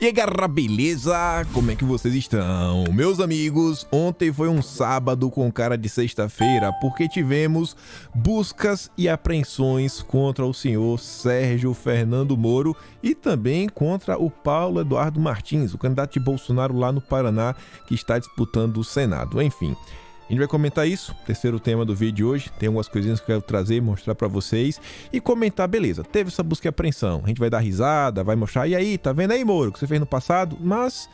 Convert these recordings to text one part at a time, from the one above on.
E aí galera, beleza? Como é que vocês estão? Meus amigos, ontem foi um sábado com cara de sexta-feira porque tivemos buscas e apreensões contra o senhor Sérgio Fernando Moro e também contra o Paulo Eduardo Martins, o candidato de Bolsonaro lá no Paraná que está disputando o Senado. Enfim, a gente vai comentar isso, terceiro tema do vídeo de hoje. Tem algumas coisinhas que eu quero trazer e mostrar pra vocês e comentar, beleza, teve essa busca e apreensão, a gente vai dar risada, vai mostrar, e aí, tá vendo aí, Moro, o que você fez no passado? Mas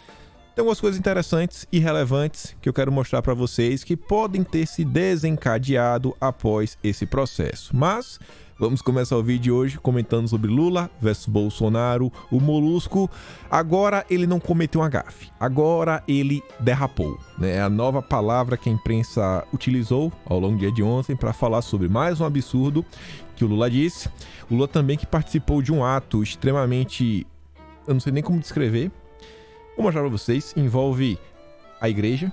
tem algumas coisas interessantes e relevantes que eu quero mostrar pra vocês que podem ter se desencadeado após esse processo. Mas vamos começar o vídeo de hoje comentando sobre Lula versus Bolsonaro, o Molusco. Agora ele não cometeu uma gafe, agora ele derrapou, né? É a nova palavra que a imprensa utilizou ao longo do dia de ontem para falar sobre mais um absurdo que o Lula disse. O Lula também que participou de um ato extremamente, eu não sei nem como descrever, vou mostrar para vocês, envolve a igreja,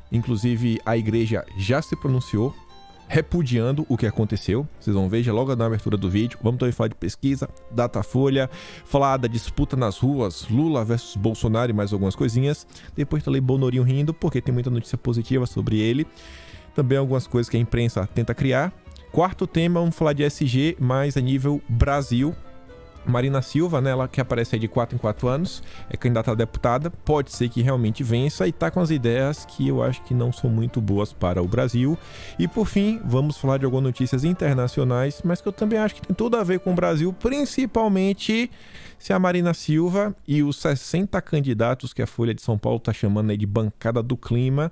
inclusive a igreja já se pronunciou repudiando o que aconteceu. Vocês vão ver já logo na abertura do vídeo. Vamos também falar de pesquisa, Datafolha, falar da disputa nas ruas, Lula versus Bolsonaro e mais algumas coisinhas. Depois tá ali Bonorinho rindo, porque tem muita notícia positiva sobre ele. Também algumas coisas que a imprensa tenta criar. Quarto tema, vamos falar de SG, mas a nível Brasil. Marina Silva, né, ela que aparece aí de 4 em 4 anos, é candidata a deputada, pode ser que realmente vença e tá com as ideias que eu acho que não são muito boas para o Brasil. E por fim, vamos falar de algumas notícias internacionais, mas que eu também acho que tem tudo a ver com o Brasil, principalmente se a Marina Silva e os 60 candidatos que a Folha de São Paulo tá chamando aí de bancada do clima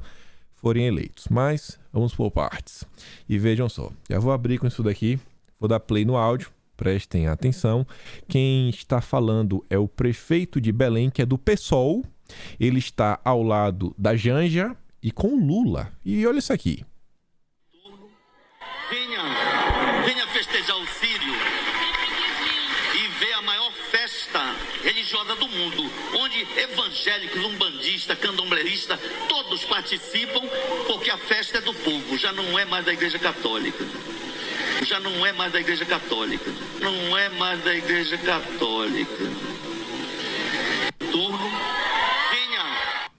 forem eleitos. Mas vamos por partes. E vejam só, já vou abrir com isso daqui, vou dar play no áudio. Prestem atenção, quem está falando é o prefeito de Belém, que é do PSOL, ele está ao lado da Janja e com Lula. E olha isso aqui. Venha festejar o Sírio e ver a maior festa religiosa do mundo, onde evangélicos, umbandistas, candombleristas, todos participam, porque a festa é do povo, já não é mais da Igreja Católica. Já não é mais da Igreja Católica. Não é mais da Igreja Católica. Turno, venha.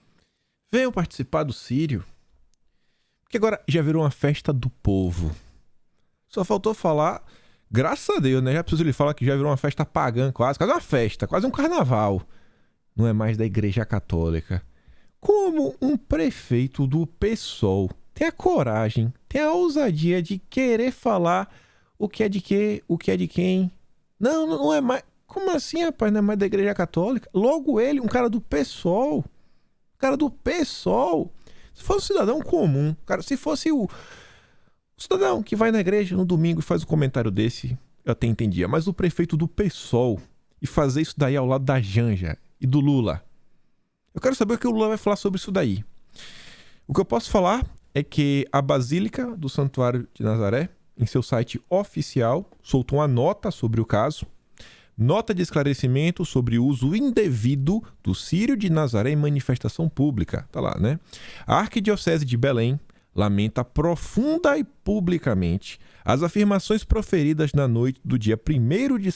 Venham participar do Sírio. Porque agora já virou uma festa do povo. Só faltou falar, graças a Deus, né? Já preciso lhe falar que já virou uma festa pagã quase. Quase uma festa, quase um carnaval. Não é mais da Igreja Católica. Como um prefeito do PSOL tem a coragem, tem a ousadia de querer falar o que é de quê, o que é de quem. Não é mais. Como assim, rapaz? Não é mais da Igreja Católica? Logo ele, um cara do PSOL. Um cara do PSOL. Se fosse um cidadão comum, cara, se fosse o cidadão que vai na igreja no domingo e faz um comentário desse, eu até entendia. Mas o prefeito do PSOL e fazer isso daí ao lado da Janja e do Lula. Eu quero saber o que o Lula vai falar sobre isso daí. O que eu posso falar é que a Basílica do Santuário de Nazaré, em seu site oficial, soltou uma nota sobre o caso. Nota de esclarecimento sobre o uso indevido do Círio de Nazaré em manifestação pública. Tá lá, né? A Arquidiocese de Belém lamenta profunda e publicamente as afirmações proferidas na noite do dia 1º de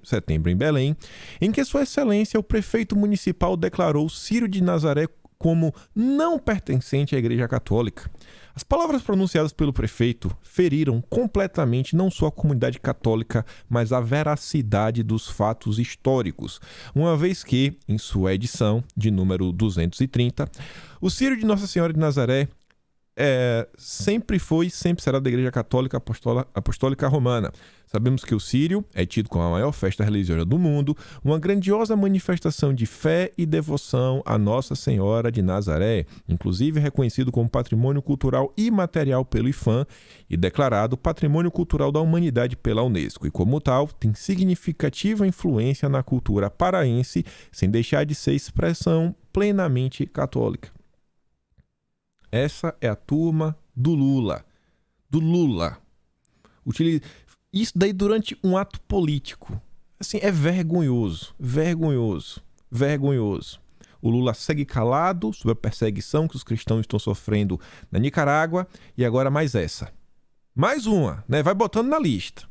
setembro em Belém, em que Sua Excelência, o prefeito municipal, declarou Círio de Nazaré como não pertencente à Igreja Católica. As palavras pronunciadas pelo prefeito feriram completamente não só a comunidade católica, mas a veracidade dos fatos históricos, uma vez que, em sua edição de número 230, o Círio de Nossa Senhora de Nazaré sempre foi e sempre será da Igreja Católica Apostólica Romana. Sabemos que o Círio é tido como a maior festa religiosa do mundo, uma grandiosa manifestação de fé e devoção a Nossa Senhora de Nazaré, inclusive reconhecido como Patrimônio Cultural Imaterial pelo IPHAN e declarado Patrimônio Cultural da Humanidade pela Unesco, e como tal tem significativa influência na cultura paraense, sem deixar de ser expressão plenamente católica. Essa é a turma do Lula. Do Lula. Isso daí durante um ato político. Assim, é vergonhoso. Vergonhoso. Vergonhoso. O Lula segue calado sobre a perseguição que os cristãos estão sofrendo na Nicarágua. E agora mais essa. Mais uma, né? Vai botando na lista.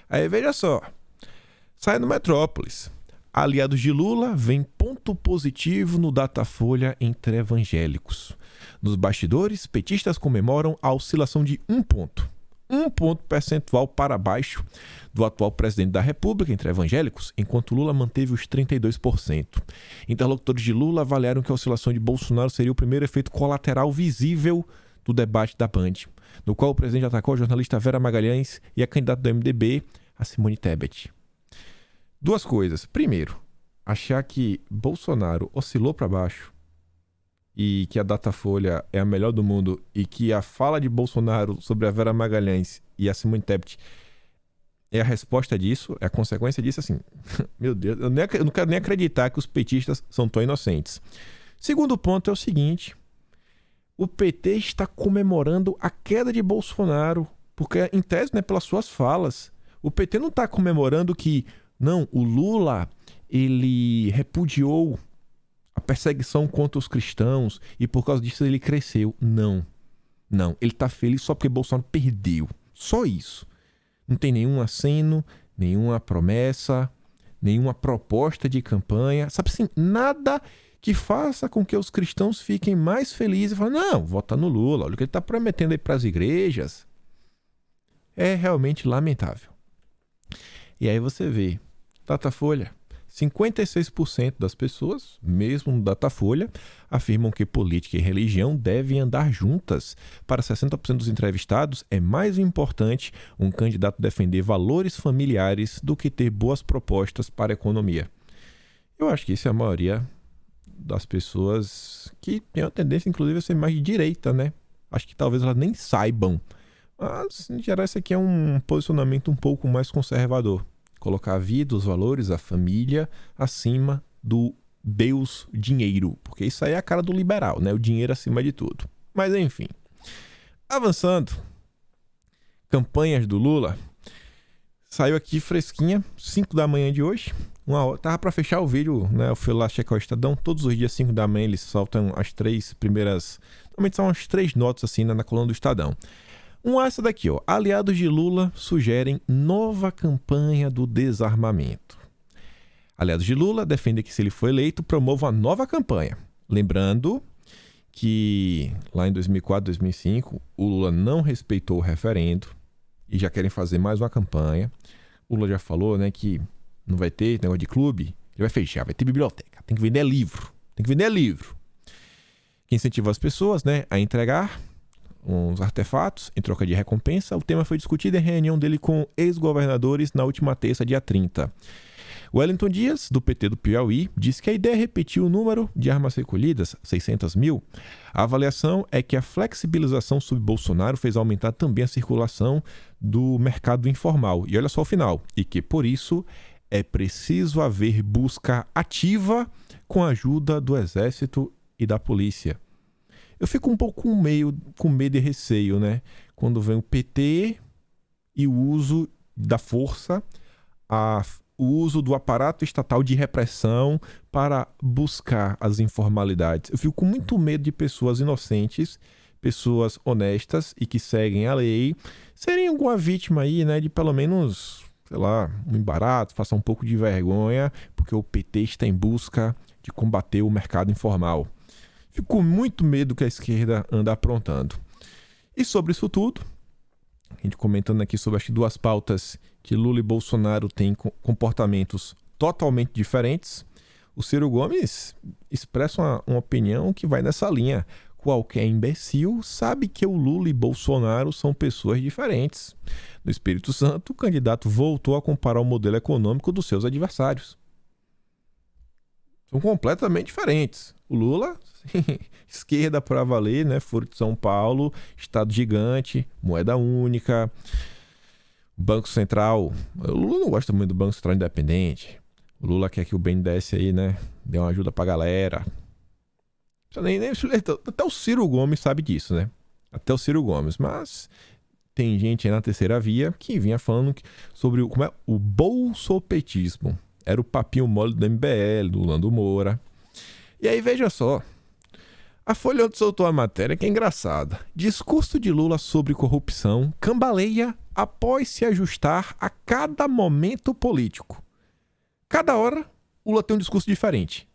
Aí veja só. Sai no Metrópolis. Aliados de Lula vêm ponto positivo no Datafolha entre evangélicos. Nos bastidores, petistas comemoram a oscilação de 1 ponto. 1 ponto percentual para baixo do atual presidente da República entre evangélicos, enquanto Lula manteve os 32%. Interlocutores de Lula avaliaram que a oscilação de Bolsonaro seria o primeiro efeito colateral visível do debate da Band, no qual o presidente atacou a jornalista Vera Magalhães e a candidata do MDB, a Simone Tebet. 2 coisas. Primeiro, achar que Bolsonaro oscilou para baixo e que a Datafolha é a melhor do mundo e que a fala de Bolsonaro sobre a Vera Magalhães e a Simone Tebet é a resposta disso, é a consequência disso, assim, meu Deus, eu não quero nem acreditar que os petistas são tão inocentes. Segundo ponto é o seguinte, o PT está comemorando a queda de Bolsonaro, porque em tese, né, pelas suas falas, o PT não está comemorando que, não, o Lula, ele repudiou a perseguição contra os cristãos e por causa disso ele cresceu. Não, ele tá feliz só porque Bolsonaro perdeu. Só isso. Não tem nenhum aceno, nenhuma promessa, nenhuma proposta de campanha. Sabe assim, nada que faça com que os cristãos fiquem mais felizes e falem, não, vota no Lula, olha o que ele tá prometendo aí pras igrejas. É realmente lamentável. E aí você vê, Datafolha, 56% das pessoas, mesmo no Datafolha, afirmam que política e religião devem andar juntas. Para 60% dos entrevistados, é mais importante um candidato defender valores familiares do que ter boas propostas para a economia. Eu acho que isso é a maioria das pessoas que tem a tendência, inclusive, a ser mais de direita, né? Acho que talvez elas nem saibam. Mas, em geral, esse aqui é um posicionamento um pouco mais conservador. Colocar a vida, os valores, a família acima do Deus dinheiro. Porque isso aí é a cara do liberal, né? O dinheiro acima de tudo. Mas enfim. Avançando. Campanhas do Lula. Saiu aqui fresquinha, 5 da manhã de hoje. Tava pra fechar o vídeo, né? Eu fui lá checar o Estadão. Todos os dias, 5 da manhã, eles soltam as 3 primeiras... Normalmente são as 3 notas assim, na coluna do Estadão. Essa daqui, ó. Aliados de Lula sugerem nova campanha do desarmamento. Aliados de Lula defendem que, se ele for eleito, promova uma nova campanha. Lembrando que lá em 2004, 2005, o Lula não respeitou o referendo e já querem fazer mais uma campanha. O Lula já falou, né, que não vai ter negócio de clube, ele vai fechar, vai ter biblioteca, tem que vender livro. Que incentiva as pessoas, né, a entregar uns artefatos em troca de recompensa. O tema foi discutido em reunião dele com ex-governadores na última terça, dia 30. Wellington Dias, do PT do Piauí, disse que a ideia é repetir o número de armas recolhidas, 600 mil. A avaliação é que a flexibilização sob Bolsonaro fez aumentar também a circulação do mercado informal. E olha só o final. E que, por isso, é preciso haver busca ativa com a ajuda do Exército e da Polícia. Eu fico um pouco com medo e receio, né? Quando vem o PT e o uso da força, o uso do aparato estatal de repressão para buscar as informalidades. Eu fico com muito medo de pessoas inocentes, pessoas honestas e que seguem a lei, serem alguma vítima aí, né? De pelo menos, sei lá, um embaraço, passar um pouco de vergonha, porque o PT está em busca de combater o mercado informal. Fico com muito medo que a esquerda anda aprontando. E sobre isso tudo, a gente comentando aqui sobre as 2 pautas que Lula e Bolsonaro têm comportamentos totalmente diferentes, o Ciro Gomes expressa uma opinião que vai nessa linha. Qualquer imbecil sabe que o Lula e Bolsonaro são pessoas diferentes. No Espírito Santo, o candidato voltou a comparar o modelo econômico dos seus adversários. São completamente diferentes. O Lula, esquerda para valer, né? Foro de São Paulo, Estado gigante, moeda única, Banco Central. O Lula não gosta muito do Banco Central Independente. O Lula quer que o BNDES aí, né, dê uma ajuda pra galera. Até o Ciro Gomes sabe disso, né? Até o Ciro Gomes. Mas tem gente aí na terceira via que vinha falando sobre o bolsopetismo. Era o papinho mole do MBL, do Lando Moura. E aí, veja só. A Folha ontem soltou a matéria que é engraçada. Discurso de Lula sobre corrupção cambaleia após se ajustar a cada momento político. Cada hora, Lula tem um discurso diferente.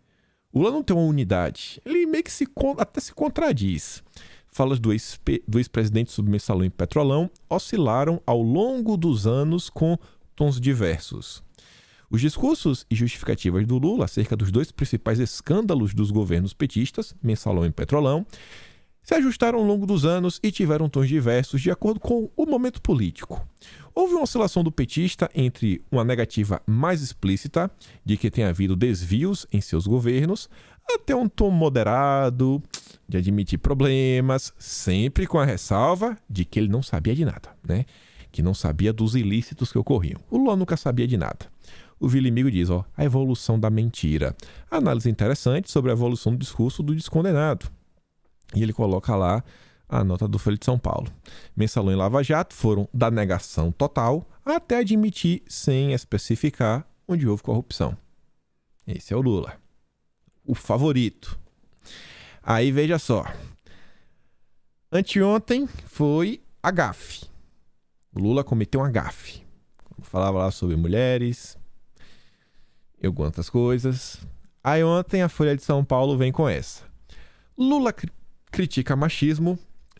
O Lula não tem uma unidade. Ele meio que até se contradiz. Falas do ex-presidente sobre Mensalão e Petrolão oscilaram ao longo dos anos com tons diversos. Os discursos e justificativas do Lula acerca dos dois principais escândalos dos governos petistas, Mensalão e Petrolão, se ajustaram ao longo dos anos e tiveram tons diversos de acordo com o momento político. Houve uma oscilação do petista entre uma negativa mais explícita de que tenha havido desvios em seus governos, até um tom moderado de admitir problemas, sempre com a ressalva de que ele não sabia de nada, né? Que não sabia dos ilícitos que ocorriam. O Lula nunca sabia de nada. O Vilimigo diz, a evolução da mentira. Análise interessante sobre a evolução do discurso do descondenado. E ele coloca lá a nota do Folha de São Paulo. Mensalão e Lava Jato foram da negação total até admitir sem especificar onde houve corrupção. Esse é o Lula. O favorito. Aí veja só. Anteontem foi a gafe. O Lula cometeu uma gafe. Falava lá sobre mulheres e algumas coisas. Aí ontem a Folha de São Paulo vem com essa. Lula critica machismo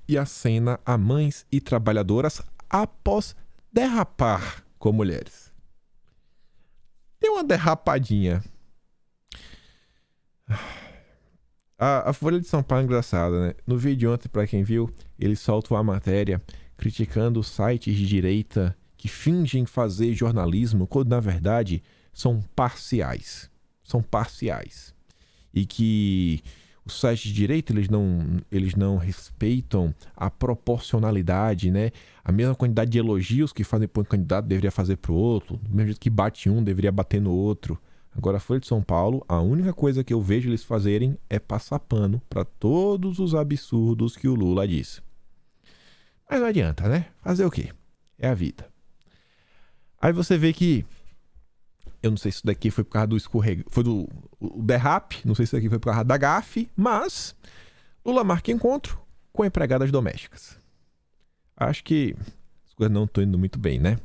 e acena a mães e trabalhadoras após derrapar com mulheres. Tem uma derrapadinha. A Folha de São Paulo é engraçada, né? No vídeo de ontem, para quem viu, ele solta uma matéria criticando sites de direita que fingem fazer jornalismo quando, na verdade, são parciais. São parciais. E que os sites de direita, eles não respeitam a proporcionalidade, né? A mesma quantidade de elogios que fazem para um candidato deveria fazer para o outro. Do mesmo jeito que bate um, deveria bater no outro. Agora, a Folha de São Paulo, a única coisa que eu vejo eles fazerem é passar pano para todos os absurdos que o Lula disse. Mas não adianta, né? Fazer o quê? É a vida. Aí você vê que, eu não sei se isso daqui foi por causa do foi do derrape, não sei se isso daqui foi por causa da gafe, mas Lula marca encontro com empregadas domésticas. Acho que as coisas não estão indo muito bem, né?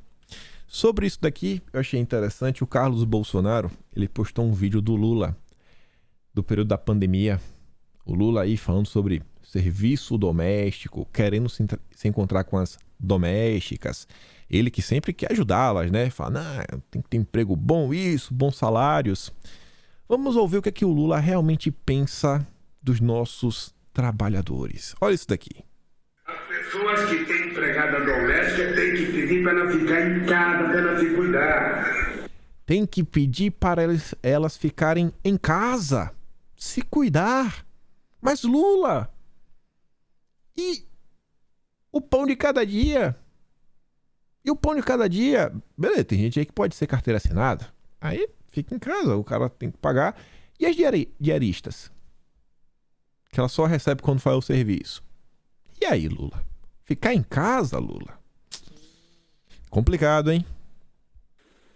Sobre isso daqui, eu achei interessante, o Carlos Bolsonaro, ele postou um vídeo do Lula, do período da pandemia. O Lula aí falando sobre serviço doméstico, querendo se encontrar com as domésticas. Ele que sempre quer ajudá-las, né? Fala, tem que ter emprego bom, bons salários. Vamos ouvir o que é que o Lula realmente pensa dos nossos trabalhadores. Olha isso daqui. As pessoas que têm empregada doméstica têm que pedir para ela ficar em casa, para ela se cuidar. Tem que pedir para elas ficarem em casa, se cuidar. Mas Lula, e o pão de cada dia? E o pão de cada dia? Beleza, tem gente aí que pode ser carteira assinada. Aí fica em casa, o cara tem que pagar. E as diaristas? Que ela só recebe quando faz o serviço. E aí, Lula? Ficar em casa, Lula? Complicado, hein?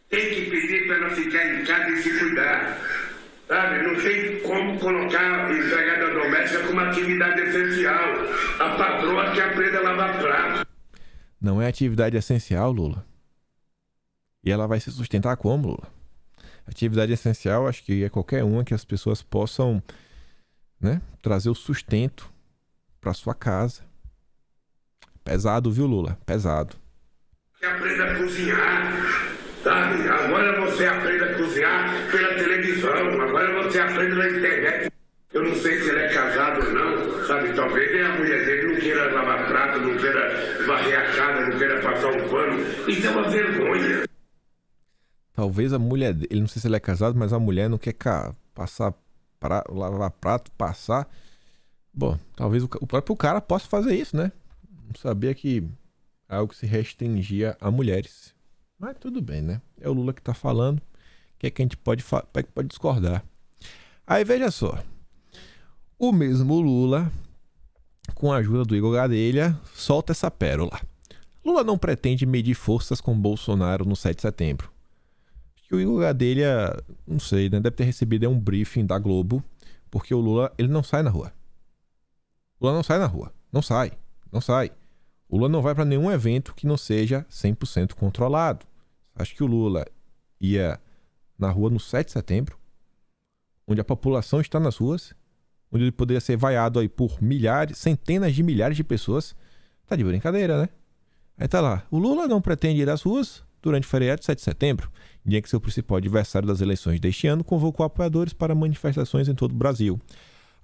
Tem que pedir para ela ficar em casa e se cuidar. Sabe? Não sei como colocar a empregada doméstica como atividade essencial. A patroa que aprende a lavar prato. Não é atividade essencial, Lula. E ela vai se sustentar como, Lula? Atividade essencial, acho que é qualquer uma que as pessoas possam, né, trazer o sustento para sua casa. Pesado, viu, Lula? Pesado. Que aprenda a cozinhar, sabe? Agora você aprende a cozinhar pela televisão, agora você aprende na internet. Eu não sei se ele é casado ou não, sabe? Talvez a mulher dele não queira lavar prato, não queira varrer a casa, não queira passar um pano. Isso é uma vergonha. Talvez a mulher dele, não sei se ele é casado, mas a mulher não quer lavar prato, passar. Bom, talvez o próprio cara possa fazer isso, né? Não sabia que é algo que se restringia a mulheres. Mas tudo bem, né? É o Lula que tá falando. O que é que a gente pode discordar? Aí veja só. O mesmo Lula, com a ajuda do Igor Gadelha, solta essa pérola. Lula não pretende medir forças com Bolsonaro no 7 de setembro. Acho que o Igor Gadelha, não sei, né? Deve ter recebido um briefing da Globo, porque o Lula, ele não sai na rua. O Lula não sai na rua. Não sai. O Lula não vai para nenhum evento que não seja 100% controlado. Acho que o Lula ia na rua no 7 de setembro onde a população está nas ruas, onde ele poderia ser vaiado aí por milhares, centenas de milhares de pessoas. Tá de brincadeira, né? Aí tá lá, o Lula não pretende ir às ruas durante o feriado de 7 de setembro, dia que seu principal adversário das eleições deste ano convocou apoiadores para manifestações em todo o Brasil.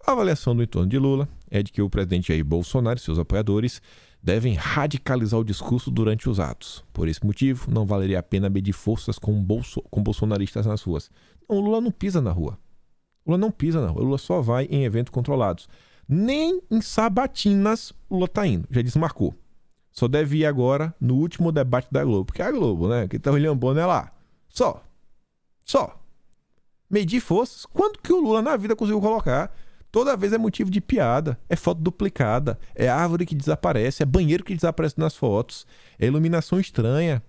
A avaliação do entorno de Lula é de que o presidente Jair Bolsonaro e seus apoiadores devem radicalizar o discurso durante os atos. Por esse motivo, não valeria a pena medir forças com bolsonaristas nas ruas. Não, o Lula não pisa na rua. O Lula não pisa na rua. O Lula só vai em eventos controlados. Nem em sabatinas o Lula tá indo. Já desmarcou. Só deve ir agora no último debate da Globo. Porque é a Globo, né? Que tá o Lhambona é lá. Só. Medir forças. Quanto que o Lula na vida conseguiu colocar? Toda vez é motivo de piada. É foto duplicada. É árvore que desaparece. É banheiro que desaparece nas fotos. É iluminação estranha.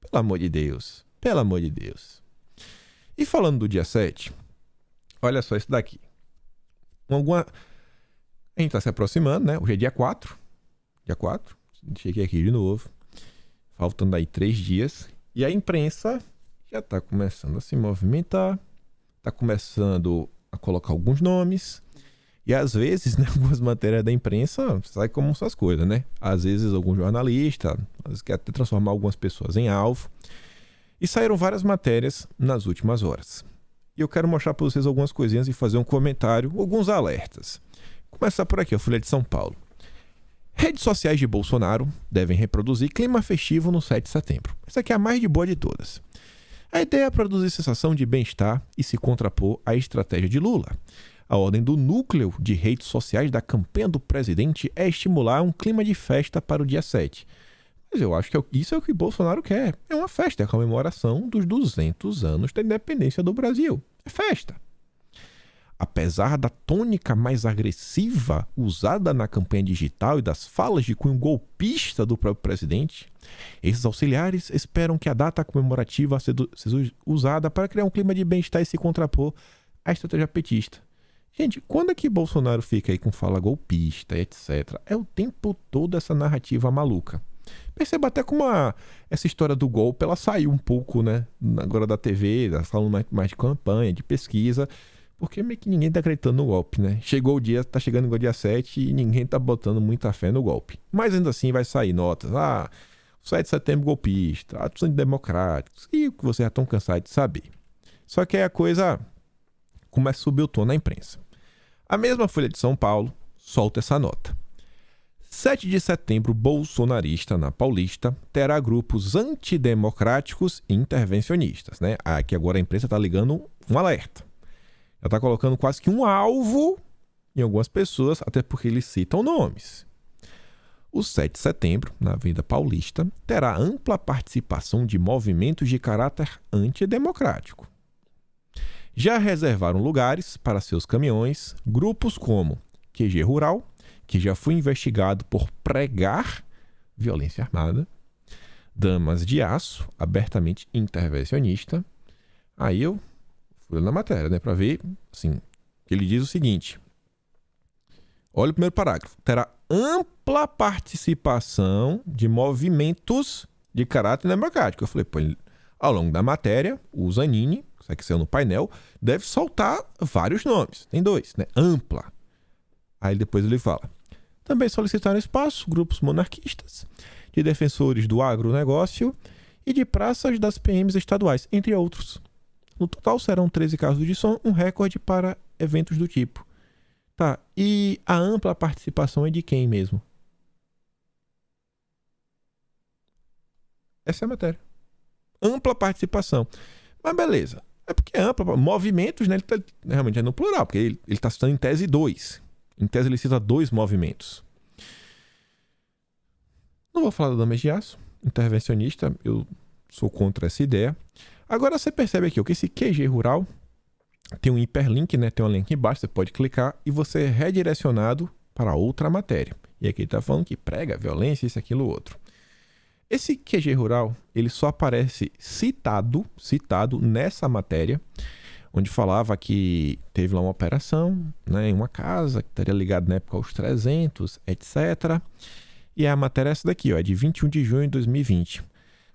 Pelo amor de Deus. Pelo amor de Deus. E falando do dia 7, olha só isso daqui. A gente tá se aproximando, né? Hoje é dia 4. Dia 4. Cheguei aqui de novo. Faltando aí 3 dias. E a imprensa já tá começando a se movimentar. Tá começando a colocar alguns nomes. E às vezes, né, algumas matérias da imprensa sai como essas coisas, né? Às vezes algum jornalista, às vezes quer até transformar algumas pessoas em alvo. E saíram várias matérias nas últimas horas. E eu quero mostrar para vocês algumas coisinhas e fazer um comentário, alguns alertas. Começar por aqui, a Folha de São Paulo. Redes sociais de Bolsonaro devem reproduzir clima festivo no 7 de setembro. Essa aqui é a mais de boa de todas. A ideia é produzir sensação de bem-estar e se contrapor à estratégia de Lula. A ordem do núcleo de redes sociais da campanha do presidente é estimular um clima de festa para o dia 7. Mas eu acho que isso é o que Bolsonaro quer. É uma festa, é a comemoração dos 200 anos da independência do Brasil. É festa. Apesar da tônica mais agressiva usada na campanha digital e das falas de cunho golpista do próprio presidente, esses auxiliares esperam que a data comemorativa seja usada para criar um clima de bem-estar e se contrapor à estratégia petista. Gente, quando é que Bolsonaro fica aí com fala golpista, etc? É o tempo todo essa narrativa maluca. Perceba até como essa história do golpe, ela saiu um pouco, né, agora da TV, falando mais de campanha, de pesquisa, porque meio que ninguém tá acreditando no golpe, né? Tá chegando o dia 7 e ninguém tá botando muita fé no golpe. Mas ainda assim vai sair notas, 7 de setembro golpista, atos antidemocráticos, e o que vocês já estão cansados de saber. Só que aí a coisa começa a subir o tom na imprensa. A mesma Folha de São Paulo solta essa nota. 7 de setembro bolsonarista na Paulista terá grupos antidemocráticos e intervencionistas, né? Aqui agora a imprensa está ligando um alerta. Ela está colocando quase que um alvo em algumas pessoas, até porque eles citam nomes. O 7 de setembro, na Avenida Paulista, terá ampla participação de movimentos de caráter antidemocrático. Já reservaram lugares para seus caminhões grupos como QG Rural, que já foi investigado por pregar violência armada, Damas de Aço, abertamente intervencionista. Aí eu fui na matéria, né, para ver, assim, que ele diz o seguinte. Olha o primeiro parágrafo. Terá ampla participação de movimentos de caráter democrático. Eu falei, pô, ao longo da matéria, o Zanini, isso aqui saiu no painel, deve soltar vários nomes. Tem 2, né? Ampla. Aí depois ele fala. Também solicitaram espaço grupos monarquistas, de defensores do agronegócio e de praças das PMs estaduais, entre outros. No total serão 13 casos de som, um recorde para eventos do tipo. Tá, e a ampla participação é de quem mesmo? Essa é a matéria. Ampla participação. Mas beleza. É porque é ampla. Movimentos, né? Ele tá, realmente é no plural, porque ele está citando em tese 2. Em tese ele cita 2 movimentos. Não vou falar da Damas de Aço. Intervencionista, eu sou contra essa ideia. Agora você percebe aqui que esse QG Rural tem um hiperlink, né? Tem um link embaixo, você pode clicar e você é redirecionado para outra matéria. E aqui ele está falando que prega violência, isso, aquilo, outro. Esse QG Rural, ele só aparece citado nessa matéria, onde falava que teve lá uma operação, né, em uma casa, que estaria ligado na época aos 300, etc. E a matéria é essa daqui, ó, é de 21 de junho de 2020.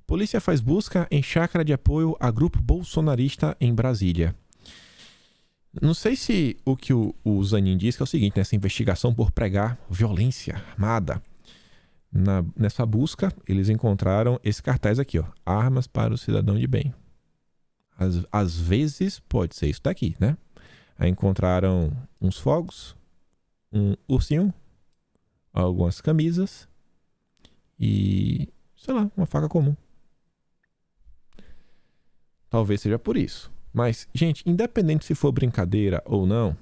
Polícia faz busca em chácara de apoio a grupo bolsonarista em Brasília. Não sei se o que o Zanin diz que é o seguinte, nessa investigação por pregar violência armada. Nessa busca, eles encontraram esse cartaz aqui, ó, armas para o cidadão de bem. Às vezes pode ser isso daqui, né? Aí encontraram uns fogos, um ursinho, algumas camisas e, sei lá, uma faca comum. Talvez seja por isso. Mas, gente, independente se for brincadeira ou não,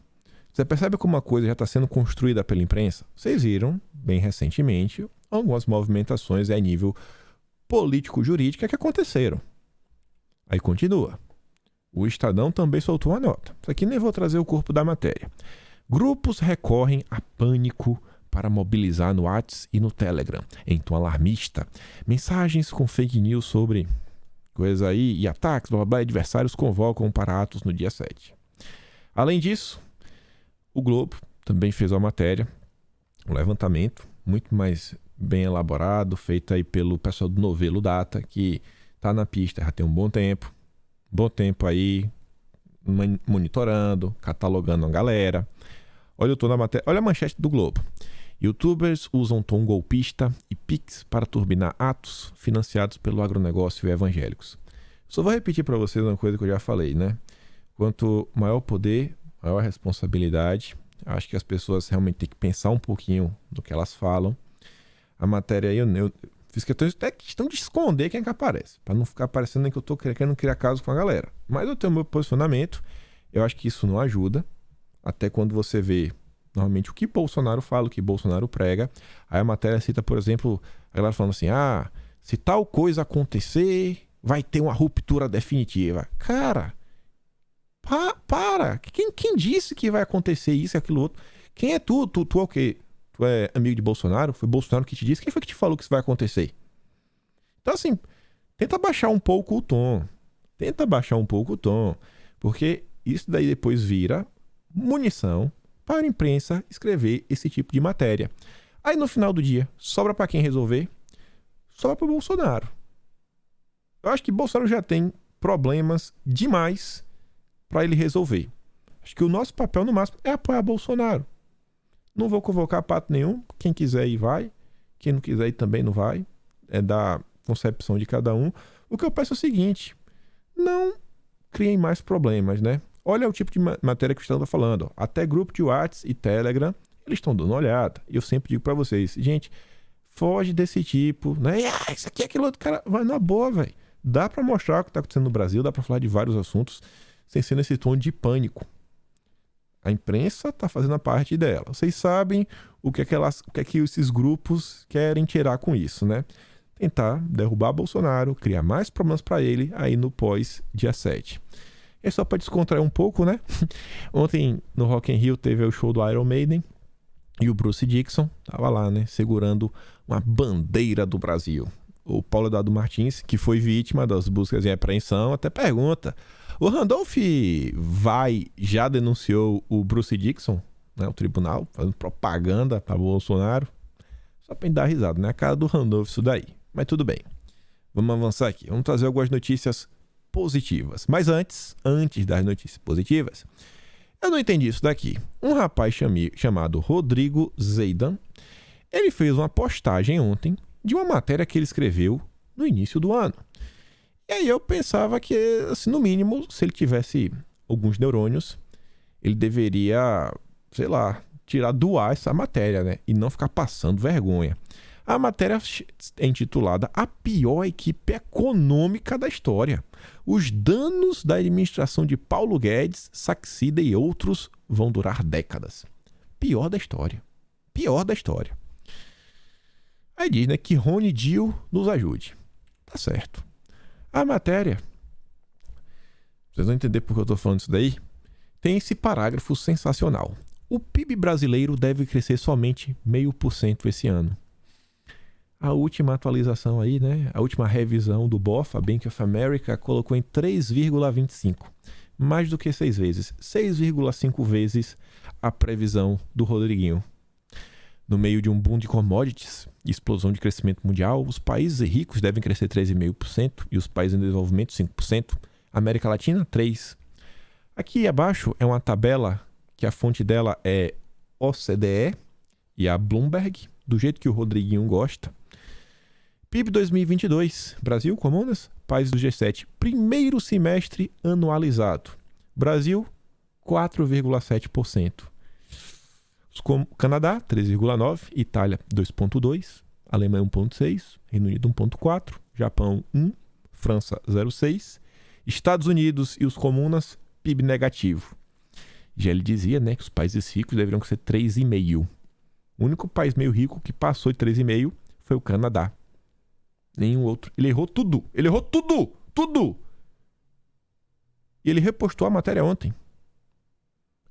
você percebe como uma coisa já está sendo construída pela imprensa? Vocês viram, bem recentemente, algumas movimentações a nível político-jurídica que aconteceram. Aí continua. O Estadão também soltou uma nota. Isso aqui nem vou trazer o corpo da matéria. Grupos recorrem a pânico para mobilizar no WhatsApp e no Telegram, em tom alarmista. Mensagens com fake news sobre coisa aí e ataques, blá blá blá, adversários convocam para atos no dia 7. Além disso, o Globo também fez uma matéria, um levantamento muito mais bem elaborado, feito aí pelo pessoal do Novelo Data, que está na pista já tem um bom tempo aí, monitorando, catalogando a galera. Olha, eu tô na matéria, olha a manchete do Globo. YouTubers usam tom golpista e Pix para turbinar atos financiados pelo agronegócio e evangélicos. Só vou repetir para vocês uma coisa que eu já falei, né? Quanto maior o poder, maior a responsabilidade. Acho que as pessoas realmente têm que pensar um pouquinho do que elas falam. A matéria aí, eu fiz questão de esconder quem é que aparece, para não ficar parecendo nem que eu tô querendo criar caso com a galera. Mas eu tenho meu posicionamento, eu acho que isso não ajuda. Até quando você vê normalmente o que Bolsonaro fala, o que Bolsonaro prega. Aí a matéria cita, por exemplo, a galera falando assim, se tal coisa acontecer, vai ter uma ruptura definitiva. Cara, para! Quem disse que vai acontecer isso e aquilo outro? Quem é tu? Tu é o quê? Tu é amigo de Bolsonaro? Foi Bolsonaro que te disse? Quem foi que te falou que isso vai acontecer? Então assim, tenta baixar um pouco o tom. Porque isso daí depois vira munição para a imprensa escrever esse tipo de matéria. Aí no final do dia, sobra para quem resolver? Sobra para o Bolsonaro. Eu acho que Bolsonaro já tem problemas demais para ele resolver. Acho que o nosso papel no máximo é apoiar Bolsonaro. Não vou convocar pato nenhum. Quem quiser ir vai. Quem não quiser ir também não vai. É da concepção de cada um. O que eu peço é o seguinte: não criem mais problemas, né? Olha o tipo de matéria que o Estadão está falando. Até grupo de WhatsApp e Telegram, eles estão dando uma olhada. E eu sempre digo para vocês, gente, foge desse tipo, né? Isso aqui, aquele outro cara, vai na boa, velho. Dá para mostrar o que está acontecendo no Brasil, dá para falar de vários assuntos sem ser nesse tom de pânico. A imprensa está fazendo a parte dela. Vocês sabem o que é que esses grupos querem tirar com isso, né? Tentar derrubar Bolsonaro, criar mais problemas para ele aí no pós-dia 7. É só para descontrair um pouco, né? Ontem no Rock in Rio teve o show do Iron Maiden e o Bruce Dickinson tava lá, né? Segurando uma bandeira do Brasil. O Paulo Eduardo Martins, que foi vítima das buscas em apreensão, até pergunta: o Randolph já denunciou o Bruce Dickinson, né? O tribunal, fazendo propaganda para Bolsonaro. Só para dar risada, né? A cara do Randolph isso daí. Mas tudo bem. Vamos avançar aqui. Vamos trazer algumas notícias positivas. Mas antes das notícias positivas, eu não entendi isso daqui. Um rapaz chamado Rodrigo Zeidan, ele fez uma postagem ontem de uma matéria que ele escreveu no início do ano. E aí eu pensava que, assim, no mínimo, se ele tivesse alguns neurônios, ele deveria, sei lá, do ar essa matéria, né? E não ficar passando vergonha. A matéria é intitulada A Pior Equipe Econômica da História. Os danos da administração de Paulo Guedes, Saxida e outros vão durar décadas. Pior da história. Aí diz, né, que Rony Dio nos ajude. Tá certo. A matéria, vocês vão entender por que eu tô falando isso daí, tem esse parágrafo sensacional. O PIB brasileiro deve crescer somente 0,5% esse ano. A última atualização aí, né? A última revisão do BOFA, Bank of America, colocou em 3,25. Mais do que 6 vezes. 6,5 vezes a previsão do Rodriguinho. No meio de um boom de commodities e explosão de crescimento mundial, os países ricos devem crescer 3,5% e os países em desenvolvimento 5%. América Latina, 3%. Aqui abaixo é uma tabela que a fonte dela é OCDE e a Bloomberg, do jeito que o Rodriguinho gosta. PIB 2022, Brasil, Comunas, países do G7, primeiro semestre anualizado. Brasil, 4,7%. Canadá, 3,9%. Itália, 2,2%. Alemanha, 1,6%. Reino Unido, 1,4%. Japão, 1%. França, 0,6%. Estados Unidos e os Comunas, PIB negativo. Já ele dizia, né, que os países ricos deveriam ser 3,5%. O único país meio rico que passou de 3,5% foi o Canadá. Nenhum outro. Ele errou tudo. Ele errou tudo. Tudo. E ele repostou a matéria ontem.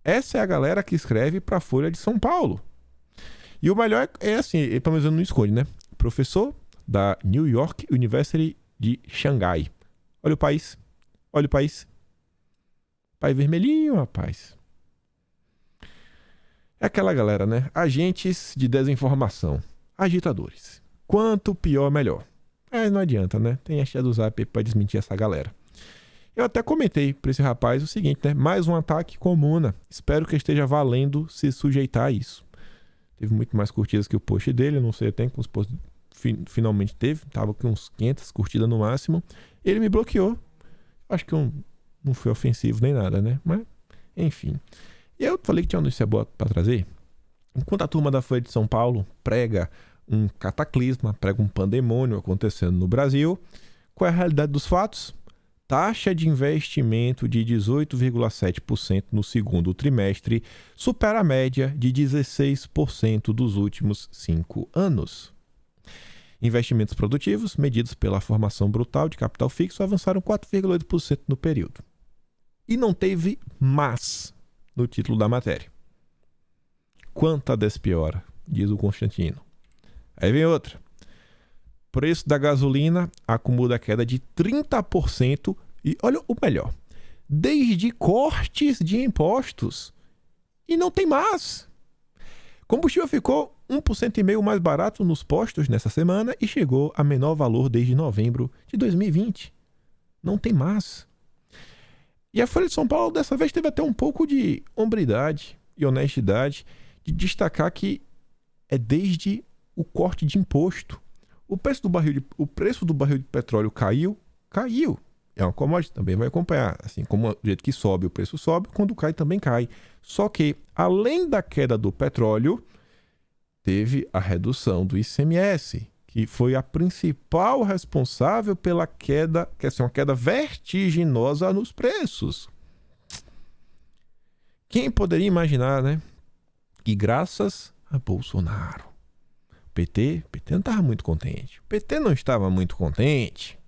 Essa é a galera que escreve para a Folha de São Paulo. E o melhor é assim, ele pelo menos não esconde, né? Professor da New York University de Xangai. Olha o país. Olha o país. País vermelhinho, rapaz. É aquela galera, né? Agentes de desinformação. Agitadores. Quanto pior, melhor. Mas não adianta, né? Tem a do Zap para desmentir essa galera. Eu até comentei para esse rapaz o seguinte, né? Mais um ataque comuna. Espero que esteja valendo se sujeitar a isso. Teve muito mais curtidas que o post dele. Eu não sei até quantos posts finalmente teve. Tava com uns 500 curtidas no máximo. Ele me bloqueou. Acho que eu não fui ofensivo nem nada, né? Mas, enfim. E eu falei que tinha uma notícia boa para trazer. Enquanto a turma da Folha de São Paulo prega um cataclisma, prega um pandemônio acontecendo no Brasil, qual é a realidade dos fatos? Taxa de investimento de 18,7% no segundo trimestre supera a média de 16% dos últimos 5 anos. Investimentos produtivos, medidos pela formação brutal de capital fixo, avançaram 4,8% no período. E não teve mas no título da matéria. Quanta despiora, diz o Constantino. Aí vem outra. Preço da gasolina acumula queda de 30% e olha o melhor. Desde cortes de impostos. E não tem mais. Combustível ficou 1,5% mais barato nos postos nessa semana e chegou a menor valor desde novembro de 2020. Não tem mais. E a Folha de São Paulo dessa vez teve até um pouco de hombridade e honestidade de destacar que é desde o corte de imposto. O preço do barril de petróleo caiu. É uma commodity, também vai acompanhar. Assim como do jeito que sobe, o preço sobe, quando cai, também cai. Só que, além da queda do petróleo, teve a redução do ICMS, que foi a principal responsável pela queda, que é uma queda vertiginosa nos preços. Quem poderia imaginar, né? E graças a Bolsonaro. PT não estava muito contente. O PT não estava muito contente.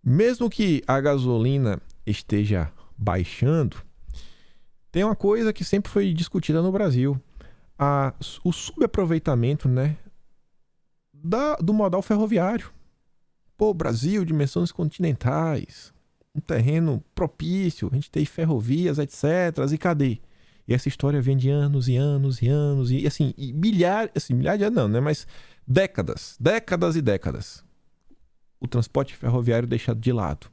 Mesmo que a gasolina esteja baixando, tem uma coisa que sempre foi discutida no Brasil. O subaproveitamento, né, do modal ferroviário. Pô, Brasil, dimensões continentais, um terreno propício, a gente tem ferrovias, etc. E cadê? E essa história vem de anos e anos e anos, e assim, e milhares de anos não, né? Mas décadas e décadas. O transporte ferroviário deixado de lado.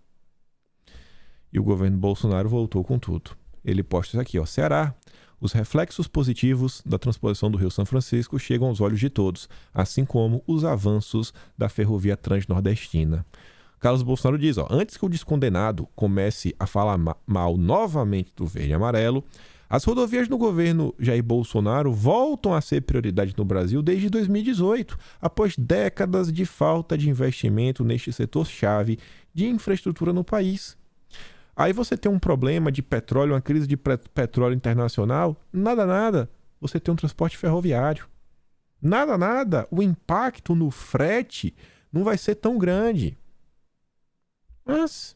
E o governo Bolsonaro voltou com tudo. Ele posta isso aqui, ó. Ceará. Os reflexos positivos da transposição do Rio São Francisco chegam aos olhos de todos, assim como os avanços da ferrovia transnordestina. Carlos Bolsonaro diz, ó, antes que o descondenado comece a falar mal novamente do verde e amarelo, as rodovias do governo Jair Bolsonaro voltam a ser prioridade no Brasil desde 2018, após décadas de falta de investimento neste setor-chave de infraestrutura no país. Aí você tem um problema de petróleo, uma crise de petróleo internacional, nada, você tem um transporte ferroviário. Nada, o impacto no frete não vai ser tão grande. Mas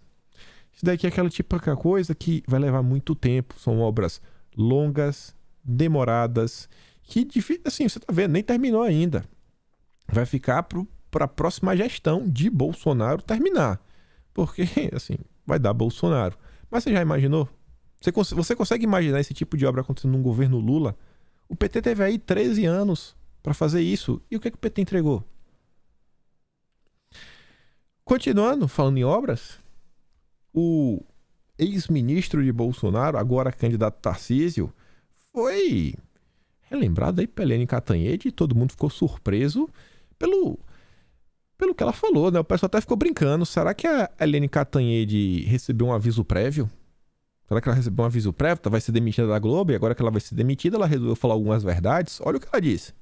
isso daqui é aquela típica coisa que vai levar muito tempo, são obras longas, demoradas, que assim, você tá vendo, nem terminou ainda. Vai ficar para a próxima gestão de Bolsonaro terminar. Porque, assim, vai dar Bolsonaro. Mas você já imaginou? Você consegue imaginar esse tipo de obra acontecendo num governo Lula? O PT teve aí 13 anos para fazer isso. E o que o PT entregou? Continuando, falando em obras, o ex-ministro de Bolsonaro, agora candidato Tarcísio, foi relembrado aí pela Ellen Cantanhede e todo mundo ficou surpreso pelo que ela falou, né? O pessoal até ficou brincando. Será que a Ellen Cantanhede recebeu um aviso prévio? Será que ela recebeu um aviso prévio? Vai ser demitida da Globo e agora que ela vai ser demitida, ela resolveu falar algumas verdades? Olha o que ela disse.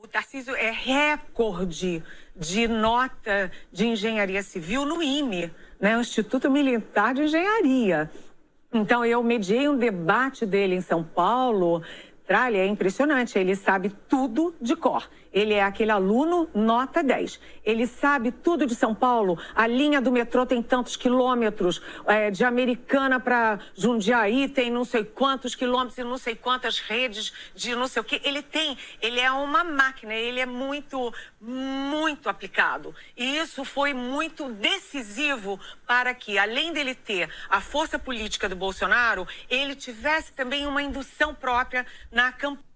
O Tarcísio é recorde de nota de engenharia civil no IME, né? O Instituto Militar de Engenharia. Então, eu mediei um debate dele em São Paulo. É impressionante, ele sabe tudo de cor. Ele é aquele aluno nota 10. Ele sabe tudo de São Paulo. A linha do metrô tem tantos quilômetros. De Americana para Jundiaí tem não sei quantos quilômetros e não sei quantas redes de não sei o quê. Ele é uma máquina, ele é muito, muito aplicado. E isso foi muito decisivo para que, além dele ter a força política do Bolsonaro, ele tivesse também uma indução própria na campanha.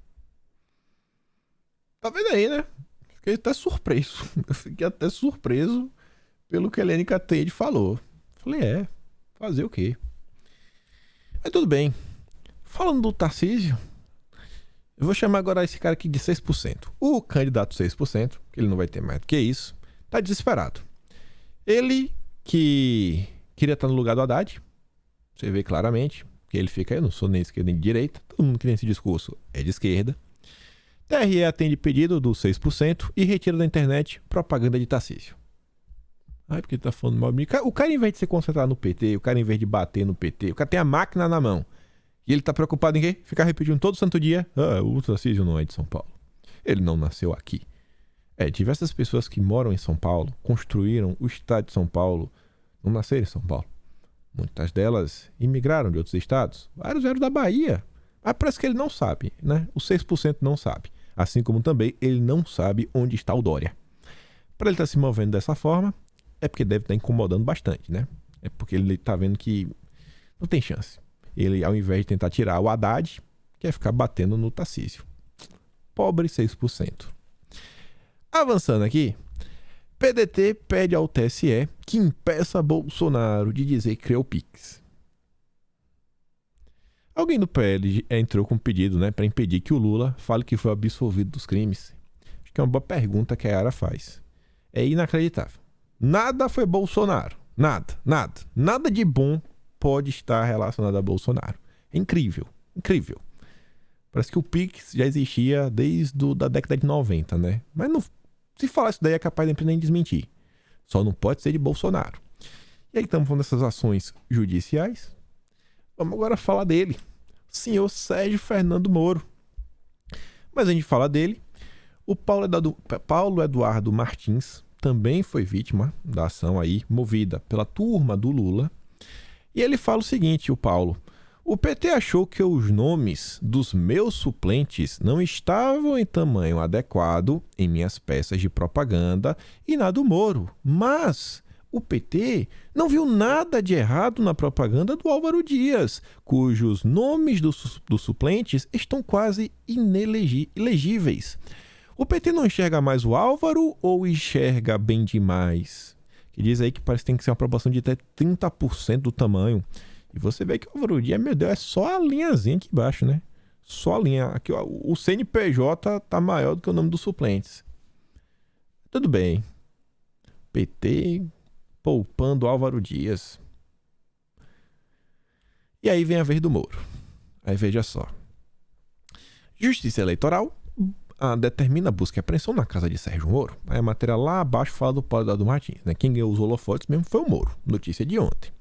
Tá vendo aí, né? Fiquei até surpreso. Eu fiquei até surpreso pelo que a Ellen Cantanhede falou. Falei, fazer o quê? Mas tudo bem. Falando do Tarcísio, eu vou chamar agora esse cara aqui de 6%. O candidato 6%, que ele não vai ter mais do que isso, tá desesperado. Ele que queria estar no lugar do Haddad, você vê claramente, que ele fica, eu não sou nem esquerda nem de direita, todo mundo que tem esse discurso é de esquerda. TRE atende pedido dos 6% e retira da internet propaganda de Tarcísio. Porque ele tá falando mal. O cara, em vez de se concentrar no PT, o cara, em vez de bater no PT, o cara tem a máquina na mão. E ele tá preocupado em quê? Ficar repetindo todo santo dia. O Tarcísio não é de São Paulo. Ele não nasceu aqui. Diversas pessoas que moram em São Paulo, construíram o estado de São Paulo, não nasceram em São Paulo. Muitas delas imigraram de outros estados. Vários eram da Bahia. Mas parece que ele não sabe, né? O 6% não sabe. Assim como também ele não sabe onde está o Dória. Para ele estar se movendo dessa forma, é porque deve estar incomodando bastante, né? É porque ele está vendo que não tem chance. Ele, ao invés de tentar tirar o Haddad, quer ficar batendo no Tarcísio. Pobre 6%. Avançando aqui, PDT pede ao TSE que impeça Bolsonaro de dizer que criou o Pix. Alguém do PL entrou com um pedido, né, para impedir que o Lula fale que foi absolvido dos crimes. Acho que é uma boa pergunta que a Yara faz. É inacreditável. Nada foi Bolsonaro. Nada de bom pode estar relacionado a Bolsonaro. É incrível. Parece que o Pix já existia desde a década de 90, né? Mas não, se falar isso daí é capaz de nem desmentir. Só não pode ser de Bolsonaro. E aí estamos falando dessas ações judiciais. Vamos agora falar dele, senhor Sérgio Fernando Moro. Mas a gente fala dele, o Paulo Eduardo Martins também foi vítima da ação aí movida pela turma do Lula. E ele fala o seguinte, o Paulo: o PT achou que os nomes dos meus suplentes não estavam em tamanho adequado em minhas peças de propaganda e na do Moro, mas o PT não viu nada de errado na propaganda do Álvaro Dias, cujos nomes dos suplentes estão quase ilegíveis. O PT não enxerga mais o Álvaro ou enxerga bem demais? Que diz aí que parece que tem que ser uma aprovação de até 30% do tamanho. E você vê que o Álvaro Dias, meu Deus, é só a linhazinha aqui embaixo, né? Só a linha. Aqui, ó, o CNPJ tá maior do que o nome dos suplentes. Tudo bem. PT poupando Álvaro Dias. E aí vem a vez do Moro. Aí veja só. Justiça Eleitoral determina a busca e apreensão na casa de Sérgio Moro. Aí a matéria lá abaixo fala do Paulo Eduardo Martins, né? Quem ganhou os holofotes mesmo foi o Moro. Notícia de ontem.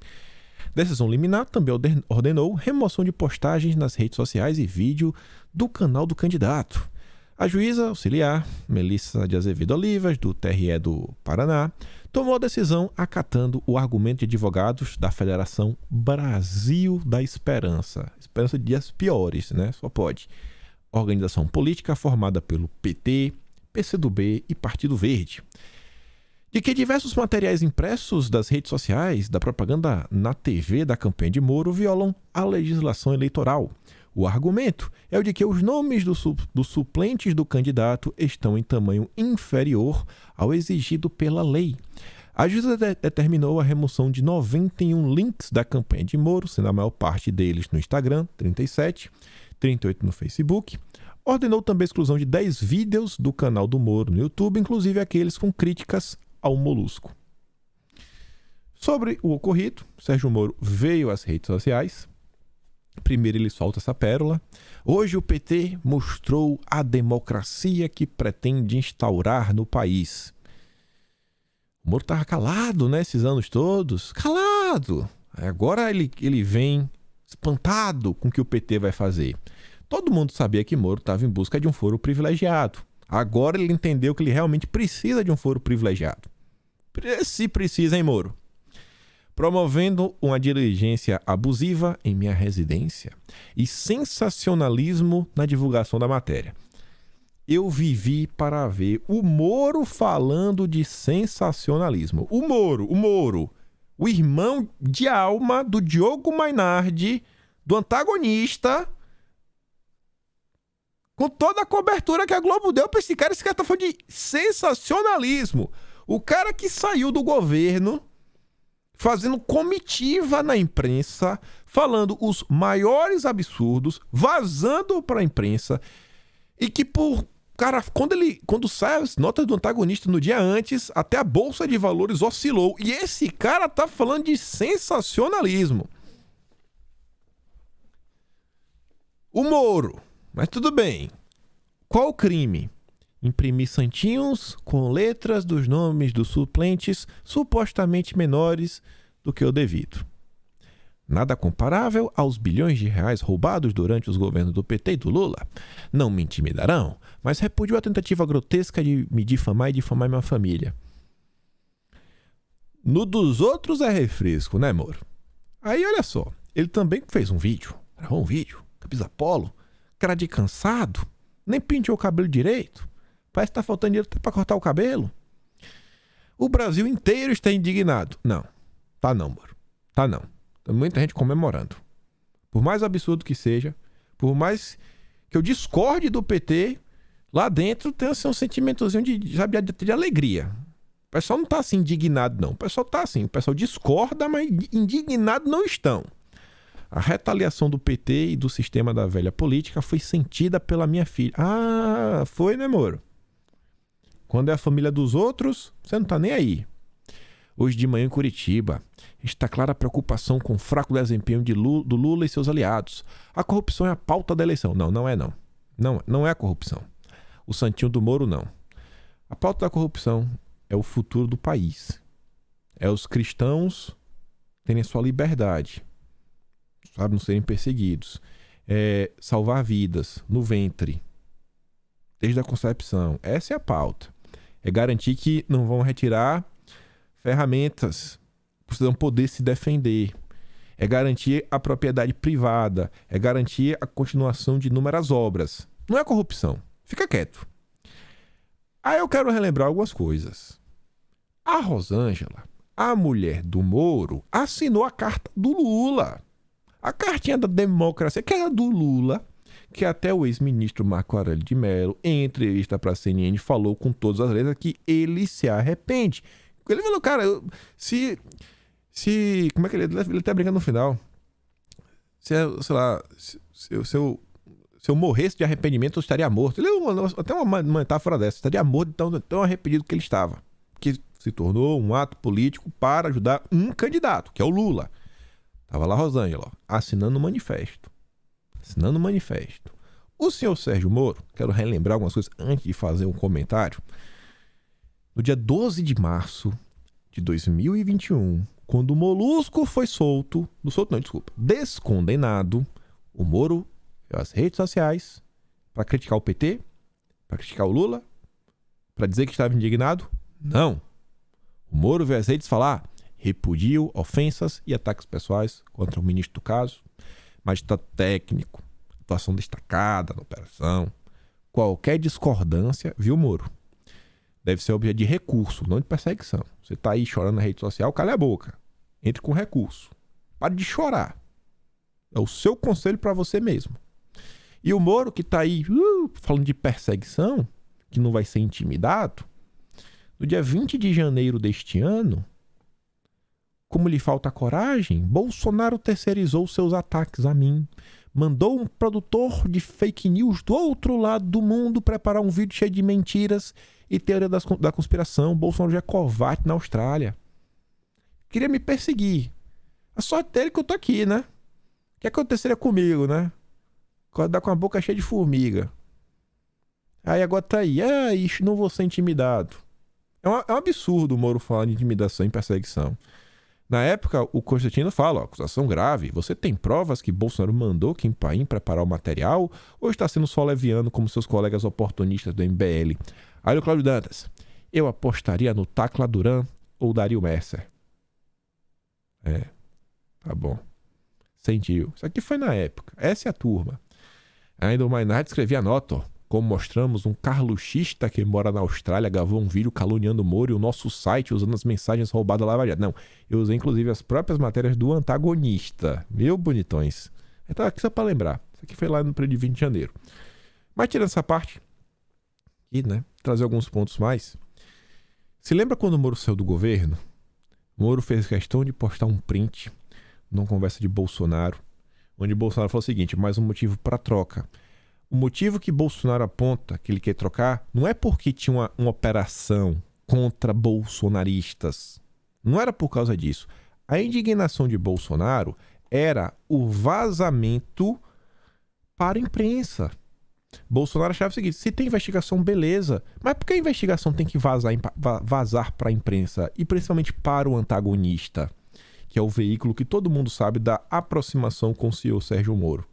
Decisão liminar também ordenou remoção de postagens nas redes sociais e vídeo do canal do candidato. A juíza auxiliar, Melissa de Azevedo Olivas, do TRE do Paraná, tomou a decisão acatando o argumento de advogados da Federação Brasil da Esperança. Esperança de dias piores, né? Só pode. Organização política formada pelo PT, PCdoB e Partido Verde. De que diversos materiais impressos das redes sociais, da propaganda na TV da campanha de Moro violam a legislação eleitoral. O argumento é o de que os nomes dos suplentes do candidato estão em tamanho inferior ao exigido pela lei. A justiça determinou a remoção de 91 links da campanha de Moro, sendo a maior parte deles no Instagram, 37, 38 no Facebook. Ordenou também a exclusão de 10 vídeos do canal do Moro no YouTube, inclusive aqueles com críticas ao Molusco. Sobre o ocorrido, Sérgio Moro veio às redes sociais. Primeiro ele solta essa pérola. Hoje o PT mostrou a democracia que pretende instaurar no país. O Moro estava calado, né, esses anos todos. Calado. Agora ele vem espantado com o que o PT vai fazer. Todo mundo sabia que Moro estava em busca de um foro privilegiado. Agora ele entendeu que ele realmente precisa de um foro privilegiado. Se precisa, hein, Moro? Promovendo uma diligência abusiva em minha residência e sensacionalismo na divulgação da matéria. Eu vivi para ver o Moro falando de sensacionalismo. O Moro, o irmão de alma do Diogo Mainardi, do antagonista, com toda a cobertura que a Globo deu para esse cara tá falando de sensacionalismo. O cara que saiu do governo fazendo comitiva na imprensa, falando os maiores absurdos, vazando para a imprensa, e que quando sai as notas do antagonista no dia antes, até a Bolsa de Valores oscilou, e esse cara tá falando de sensacionalismo. O Moro, mas tudo bem. Qual o crime? Imprimir santinhos com letras dos nomes dos suplentes supostamente menores do que o devido. Nada comparável aos bilhões de reais roubados durante os governos do PT e do Lula. Não me intimidarão, mas repudio a tentativa grotesca de me difamar e difamar minha família. No dos outros é refresco, né, Moro? Aí, olha só, ele também fez gravou um vídeo, camisa polo, cara de cansado, nem penteou o cabelo direito. Parece que tá faltando dinheiro até pra cortar o cabelo. O Brasil inteiro está indignado. Não. Tá não, Moro. Tá não. Tem muita gente comemorando. Por mais absurdo que seja, por mais que eu discorde do PT, lá dentro tem assim, um sentimentozinho de alegria. O pessoal não tá assim indignado, não. O pessoal tá assim. O pessoal discorda, mas indignado não estão. A retaliação do PT e do sistema da velha política foi sentida pela minha filha. Ah, foi, né, Moro? Quando é a família dos outros, você não tá nem aí. Hoje de manhã em Curitiba, está clara a preocupação com o fraco desempenho do Lula e seus aliados. A corrupção é a pauta da eleição. Não é não. Não é a corrupção. O santinho do Moro, não. A pauta da corrupção é o futuro do país. É os cristãos terem sua liberdade. Sabe, não serem perseguidos. É salvar vidas no ventre. Desde a concepção. Essa é a pauta. É garantir que não vão retirar ferramentas, precisam poder se defender. É garantir a propriedade privada. É garantir a continuação de inúmeras obras. Não é corrupção. Fica quieto. Aí eu quero relembrar algumas coisas. A Rosângela, a mulher do Moro, assinou a carta do Lula. A cartinha da democracia, que era do Lula, que até o ex-ministro Marco Aurélio de Mello, em entrevista para a CNN, falou com todas as letras que ele se arrepende. Ele falou, cara, como é que ele até brincando no final? Se eu morresse de arrependimento, eu estaria morto. Ele até uma metáfora dessa, estaria morto tão arrependido que ele estava. Que se tornou um ato político para ajudar um candidato, que é o Lula. Tava lá Rosângela, assinando o manifesto. O senhor Sérgio Moro, quero relembrar algumas coisas antes de fazer um comentário. No dia 12 de março de 2021, quando o Molusco foi descondenado, o Moro veio às redes sociais para criticar o PT, para criticar o Lula, para dizer que estava indignado. Não. O Moro veio às redes falar: repudio ofensas e ataques pessoais contra o ministro do caso, magistrado técnico, atuação destacada na operação. Qualquer discordância, viu, Moro? Deve ser objeto de recurso, não de perseguição. Você tá aí chorando na rede social, cala a boca. Entre com recurso. Pare de chorar. É o seu conselho para você mesmo. E o Moro, que tá aí falando de perseguição, que não vai ser intimidado, No dia 20 de janeiro deste ano, como lhe falta coragem, Bolsonaro terceirizou seus ataques a mim. Mandou um produtor de fake news do outro lado do mundo preparar um vídeo cheio de mentiras e teoria da conspiração. Bolsonaro já é covarde na Austrália. Queria me perseguir. A sorte dele que eu tô aqui, né? O que aconteceria comigo, né? Acordar com a boca cheia de formiga. Aí agora tá aí. Não vou ser intimidado. É um absurdo o Moro falar de intimidação e perseguição. Na época, o Constantino fala, acusação grave, você tem provas que Bolsonaro mandou Kim Paim preparar o material ou está sendo só leviano como seus colegas oportunistas do MBL? Aí o Cláudio Dantas, eu apostaria no Tacla Duran ou Dario Messer. Tá bom. Sentiu. Isso aqui foi na época. Essa é a turma. Ainda o Maynard escrevia a nota, como mostramos, um carluxista que mora na Austrália gravou um vídeo caluniando o Moro e o nosso site usando as mensagens roubadas da Lava Jato. Não, eu usei inclusive as próprias matérias do antagonista. Meu bonitões. Então aqui só para lembrar. Isso aqui foi lá no período de 20 de janeiro. Mas tirando essa parte, e trazer alguns pontos mais. Se lembra quando o Moro saiu do governo? O Moro fez questão de postar um print numa conversa de Bolsonaro, onde Bolsonaro falou o seguinte, mais um motivo para troca. O motivo que Bolsonaro aponta que ele quer trocar não é porque tinha uma operação contra bolsonaristas. Não era por causa disso. A indignação de Bolsonaro era o vazamento para a imprensa. Bolsonaro achava o seguinte, se tem investigação, beleza. Mas por que a investigação tem que vazar para a imprensa? E principalmente para o antagonista, que é o veículo que todo mundo sabe da aproximação com o senhor Sérgio Moro.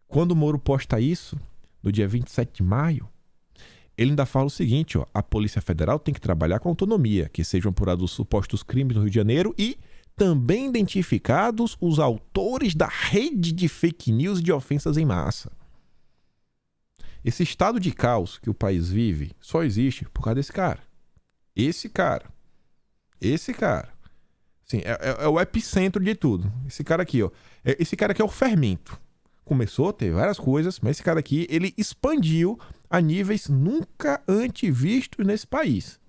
Quando o Moro posta isso, no dia 27 de maio, ele ainda fala o seguinte, a Polícia Federal tem que trabalhar com autonomia, que sejam apurados os supostos crimes no Rio de Janeiro e também identificados os autores da rede de fake news e de ofensas em massa. Esse estado de caos que o país vive só existe por causa desse cara. Esse cara. Assim, é o epicentro de tudo. Esse cara aqui, esse cara aqui é o fermento. Começou, teve várias coisas, mas esse cara aqui, ele expandiu a níveis nunca antes vistos nesse país.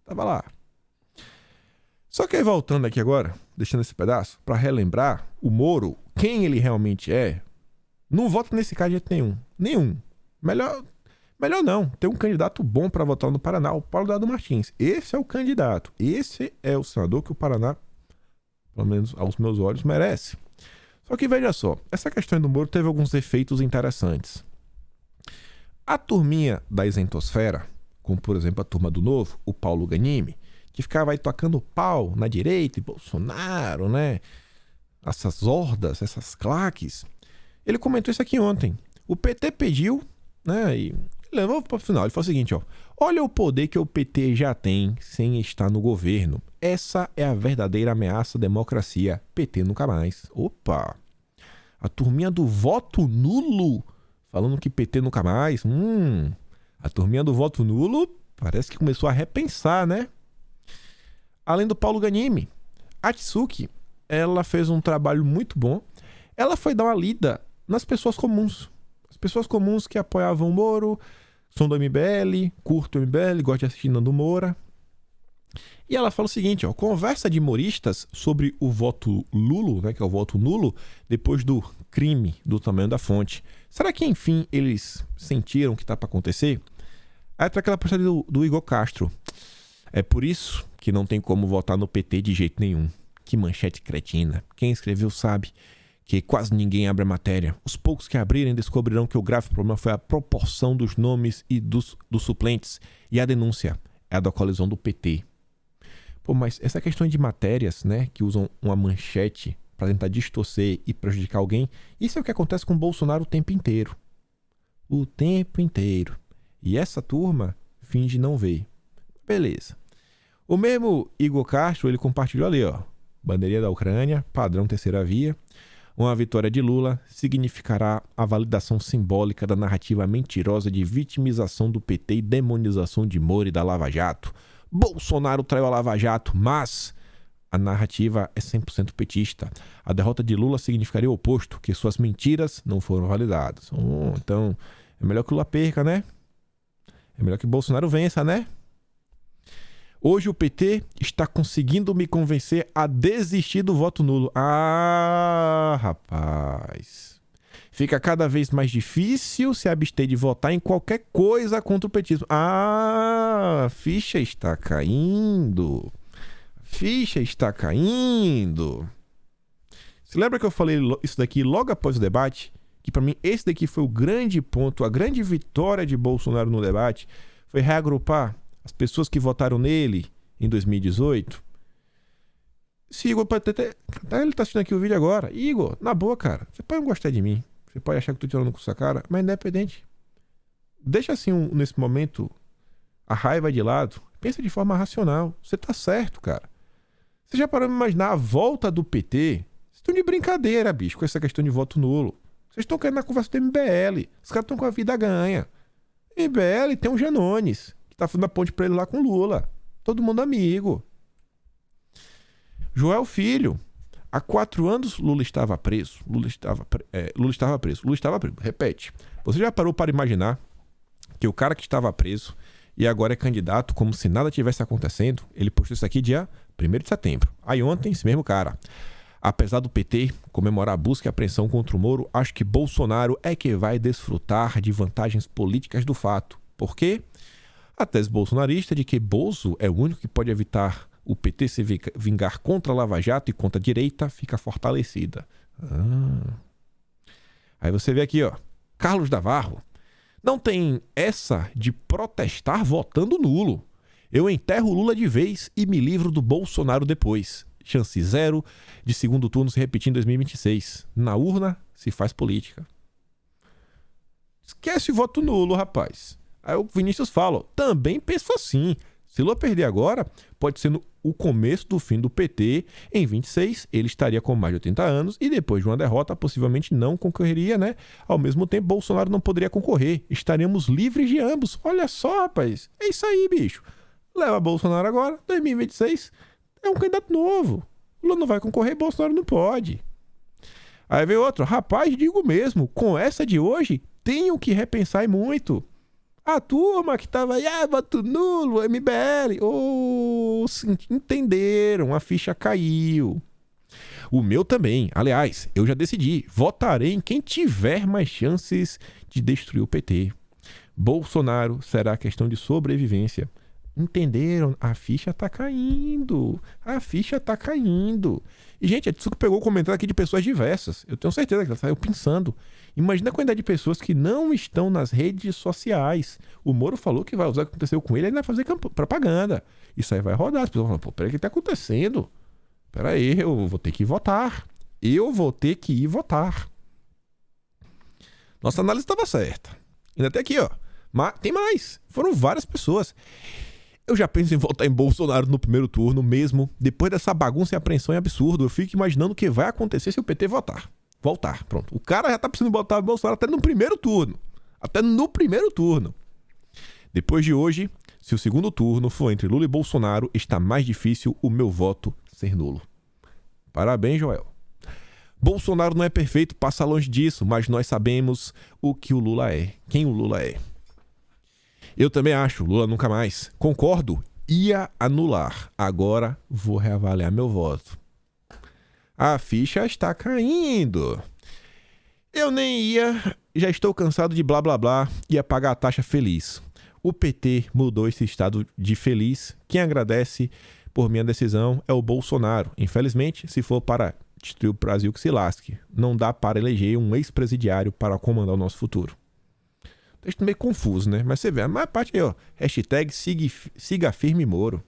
Tava lá. Só que aí, voltando aqui agora, deixando esse pedaço, para relembrar, o Moro, quem ele realmente é, não vota nesse cara de jeito nenhum. Nenhum. Melhor não. Tem um candidato bom para votar no Paraná, o Paulo Dado Martins. Esse é o candidato. Esse é o senador que o Paraná, pelo menos aos meus olhos, merece. Só que veja só, essa questão do Moro teve alguns efeitos interessantes. A turminha da isentosfera, como por exemplo a turma do Novo, o Paulo Ganimi, que ficava aí tocando pau na direita e Bolsonaro, né? Essas hordas, essas claques. Ele comentou isso aqui ontem. O PT pediu, né? E levou para o final. Ele falou o seguinte, olha o poder que o PT já tem sem estar no governo. Essa é a verdadeira ameaça à democracia. PT nunca mais. Opa! A turminha do voto nulo falando que PT nunca mais. A turminha do voto nulo parece que começou a repensar, né? Além do Paulo Ganimi, a Tsuki, ela fez um trabalho muito bom. Ela foi dar uma lida nas pessoas comuns. As pessoas comuns que apoiavam o Moro, são do MBL, curtem o MBL, gostam de assistir Nando Moura. E ela fala o seguinte, conversa de moristas sobre o voto nulo, né, que é o voto nulo, depois do crime do tamanho da fonte. Será que, enfim, eles sentiram o que está para acontecer? Aí entra aquela postagem do Igor Castro. É por isso que não tem como votar no PT de jeito nenhum. Que manchete cretina. Quem escreveu sabe que quase ninguém abre a matéria. Os poucos que abrirem descobrirão que o grave problema foi a proporção dos nomes e dos suplentes. E a denúncia é a da colisão do PT. Pô, mas essa questão de matérias, né, que usam uma manchete para tentar distorcer e prejudicar alguém, isso é o que acontece com o Bolsonaro o tempo inteiro. O tempo inteiro. E essa turma finge não ver. Beleza. O mesmo Igor Castro, ele compartilhou ali, bandeirinha da Ucrânia, padrão terceira via. Uma vitória de Lula significará a validação simbólica da narrativa mentirosa de vitimização do PT e demonização de Moro e da Lava Jato. Bolsonaro traiu a Lava Jato, mas a narrativa é 100% petista. A derrota de Lula significaria o oposto, que suas mentiras não foram validadas. Então, é melhor que Lula perca, né? É melhor que Bolsonaro vença, né? Hoje o PT está conseguindo me convencer a desistir do voto nulo. Ah, rapaz. Fica cada vez mais difícil se abster de votar em qualquer coisa contra o petismo. Ah, a ficha está caindo. A ficha está caindo. Você lembra que eu falei isso daqui logo após o debate? Que para mim esse daqui foi o grande ponto, a grande vitória de Bolsonaro no debate. Foi reagrupar as pessoas que votaram nele em 2018. Se Igor pode ter... Ele tá assistindo aqui o vídeo agora. Igor, na boa, cara, você pode não gostar de mim. Você pode achar que eu tô tirando com sua cara, mas independente. Deixa assim, nesse momento, a raiva de lado. Pensa de forma racional. Você tá certo, cara. Você já parou de imaginar a volta do PT? Vocês estão de brincadeira, bicho, com essa questão de voto nulo. Vocês estão querendo na conversa do MBL. Os caras estão com a vida ganha. MBL tem um Janones, que tá fazendo a ponte pra ele lá com Lula. Todo mundo amigo. Joel Filho. Há 4 anos Lula estava preso. Lula estava preso. Repete. Você já parou para imaginar que o cara que estava preso e agora é candidato como se nada tivesse acontecendo? Ele postou isso aqui dia 1º de setembro. Aí ontem, esse mesmo cara. Apesar do PT comemorar a busca e apreensão contra o Moro, acho que Bolsonaro é que vai desfrutar de vantagens políticas do fato. Por quê? A tese bolsonarista de que Bolso é o único que pode evitar o PT se vingar contra a Lava Jato e contra a direita fica fortalecida. Aí você vê aqui, ó. Carlos Navarro. Não tem essa de protestar votando nulo. Eu enterro o Lula de vez e me livro do Bolsonaro depois. Chance zero de segundo turno se repetir em 2026. Na urna se faz política. Esquece o voto nulo, rapaz. Aí o Vinícius fala, também penso assim. Se Lula perder agora, pode ser o começo do fim do PT. Em 26, ele estaria com mais de 80 anos e depois de uma derrota, possivelmente não concorreria, né? Ao mesmo tempo, Bolsonaro não poderia concorrer. Estaremos livres de ambos. Olha só, rapaz. É isso aí, bicho. Leva Bolsonaro agora, 2026, é um candidato novo. Lula não vai concorrer, Bolsonaro não pode. Aí vem outro. Rapaz, digo mesmo, com essa de hoje, tenho que repensar muito. A turma que tava aí, voto nulo, MBL. Entenderam, a ficha caiu. O meu também. Aliás, eu já decidi. Votarei em quem tiver mais chances de destruir o PT. Bolsonaro será questão de sobrevivência. Entenderam? A ficha tá caindo. A ficha tá caindo. E, gente, a Tsuko pegou o comentário aqui de pessoas diversas. Eu tenho certeza que ela saiu pensando. Imagina a quantidade de pessoas que não estão nas redes sociais. O Moro falou que vai usar o que aconteceu com ele e vai fazer propaganda. Isso aí vai rodar. As pessoas vão falar, pô, peraí, o que tá acontecendo? Peraí, eu vou ter que ir votar. Eu vou ter que ir votar. Nossa análise estava certa. Ainda tem aqui, ó. Mas tem mais. Foram várias pessoas. Eu já penso em votar em Bolsonaro no primeiro turno mesmo. Depois dessa bagunça e apreensão é absurdo. Eu fico imaginando o que vai acontecer se o PT voltar. Pronto. O cara já tá precisando botar o Bolsonaro até no primeiro turno. Até no primeiro turno. Depois de hoje, se o segundo turno for entre Lula e Bolsonaro, está mais difícil o meu voto ser nulo. Parabéns, Joel. Bolsonaro não é perfeito, passa longe disso, mas nós sabemos o que o Lula é. Quem o Lula é. Eu também acho, Lula nunca mais. Concordo, ia anular. Agora vou reavaliar meu voto. A ficha está caindo. Eu nem ia, já estou cansado de blá blá blá, ia pagar a taxa feliz. O PT mudou esse estado de feliz. Quem agradece por minha decisão é o Bolsonaro. Infelizmente, se for para destruir o Brasil, que se lasque. Não dá para eleger um ex-presidiário para comandar o nosso futuro. Texto meio confuso, né? Mas você vê, a maior parte aí, ó. Hashtag siga firme Moro.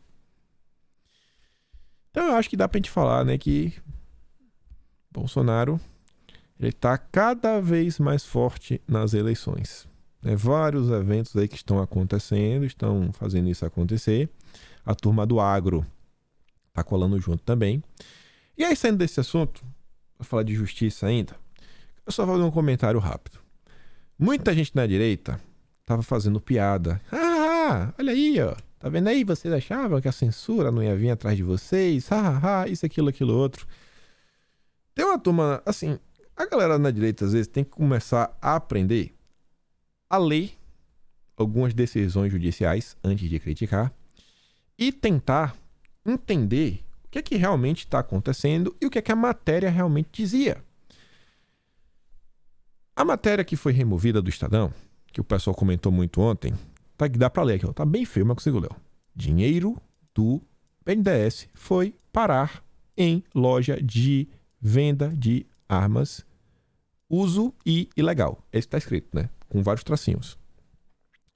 Então eu acho que dá pra gente falar, né? Que Bolsonaro, ele tá cada vez mais forte nas eleições. Né? Vários eventos aí que estão acontecendo, estão fazendo isso acontecer. A turma do agro tá colando junto também. E aí, saindo desse assunto, pra falar de justiça ainda, eu só vou fazer um comentário rápido. Muita gente na direita tava fazendo piada. Olha aí, ó. Tá vendo aí? Vocês achavam que a censura não ia vir atrás de vocês? Isso, aquilo, outro. Tem uma turma, assim, a galera na direita às vezes tem que começar a aprender a ler algumas decisões judiciais antes de criticar e tentar entender o que é que realmente está acontecendo e o que é que a matéria realmente dizia. A matéria que foi removida do Estadão, que o pessoal comentou muito ontem, tá, dá para ler aqui, ó, tá bem feio, mas consigo ler. Dinheiro do BNDES foi parar em loja de venda de armas, uso e ilegal. Esse tá escrito, né? Com vários tracinhos.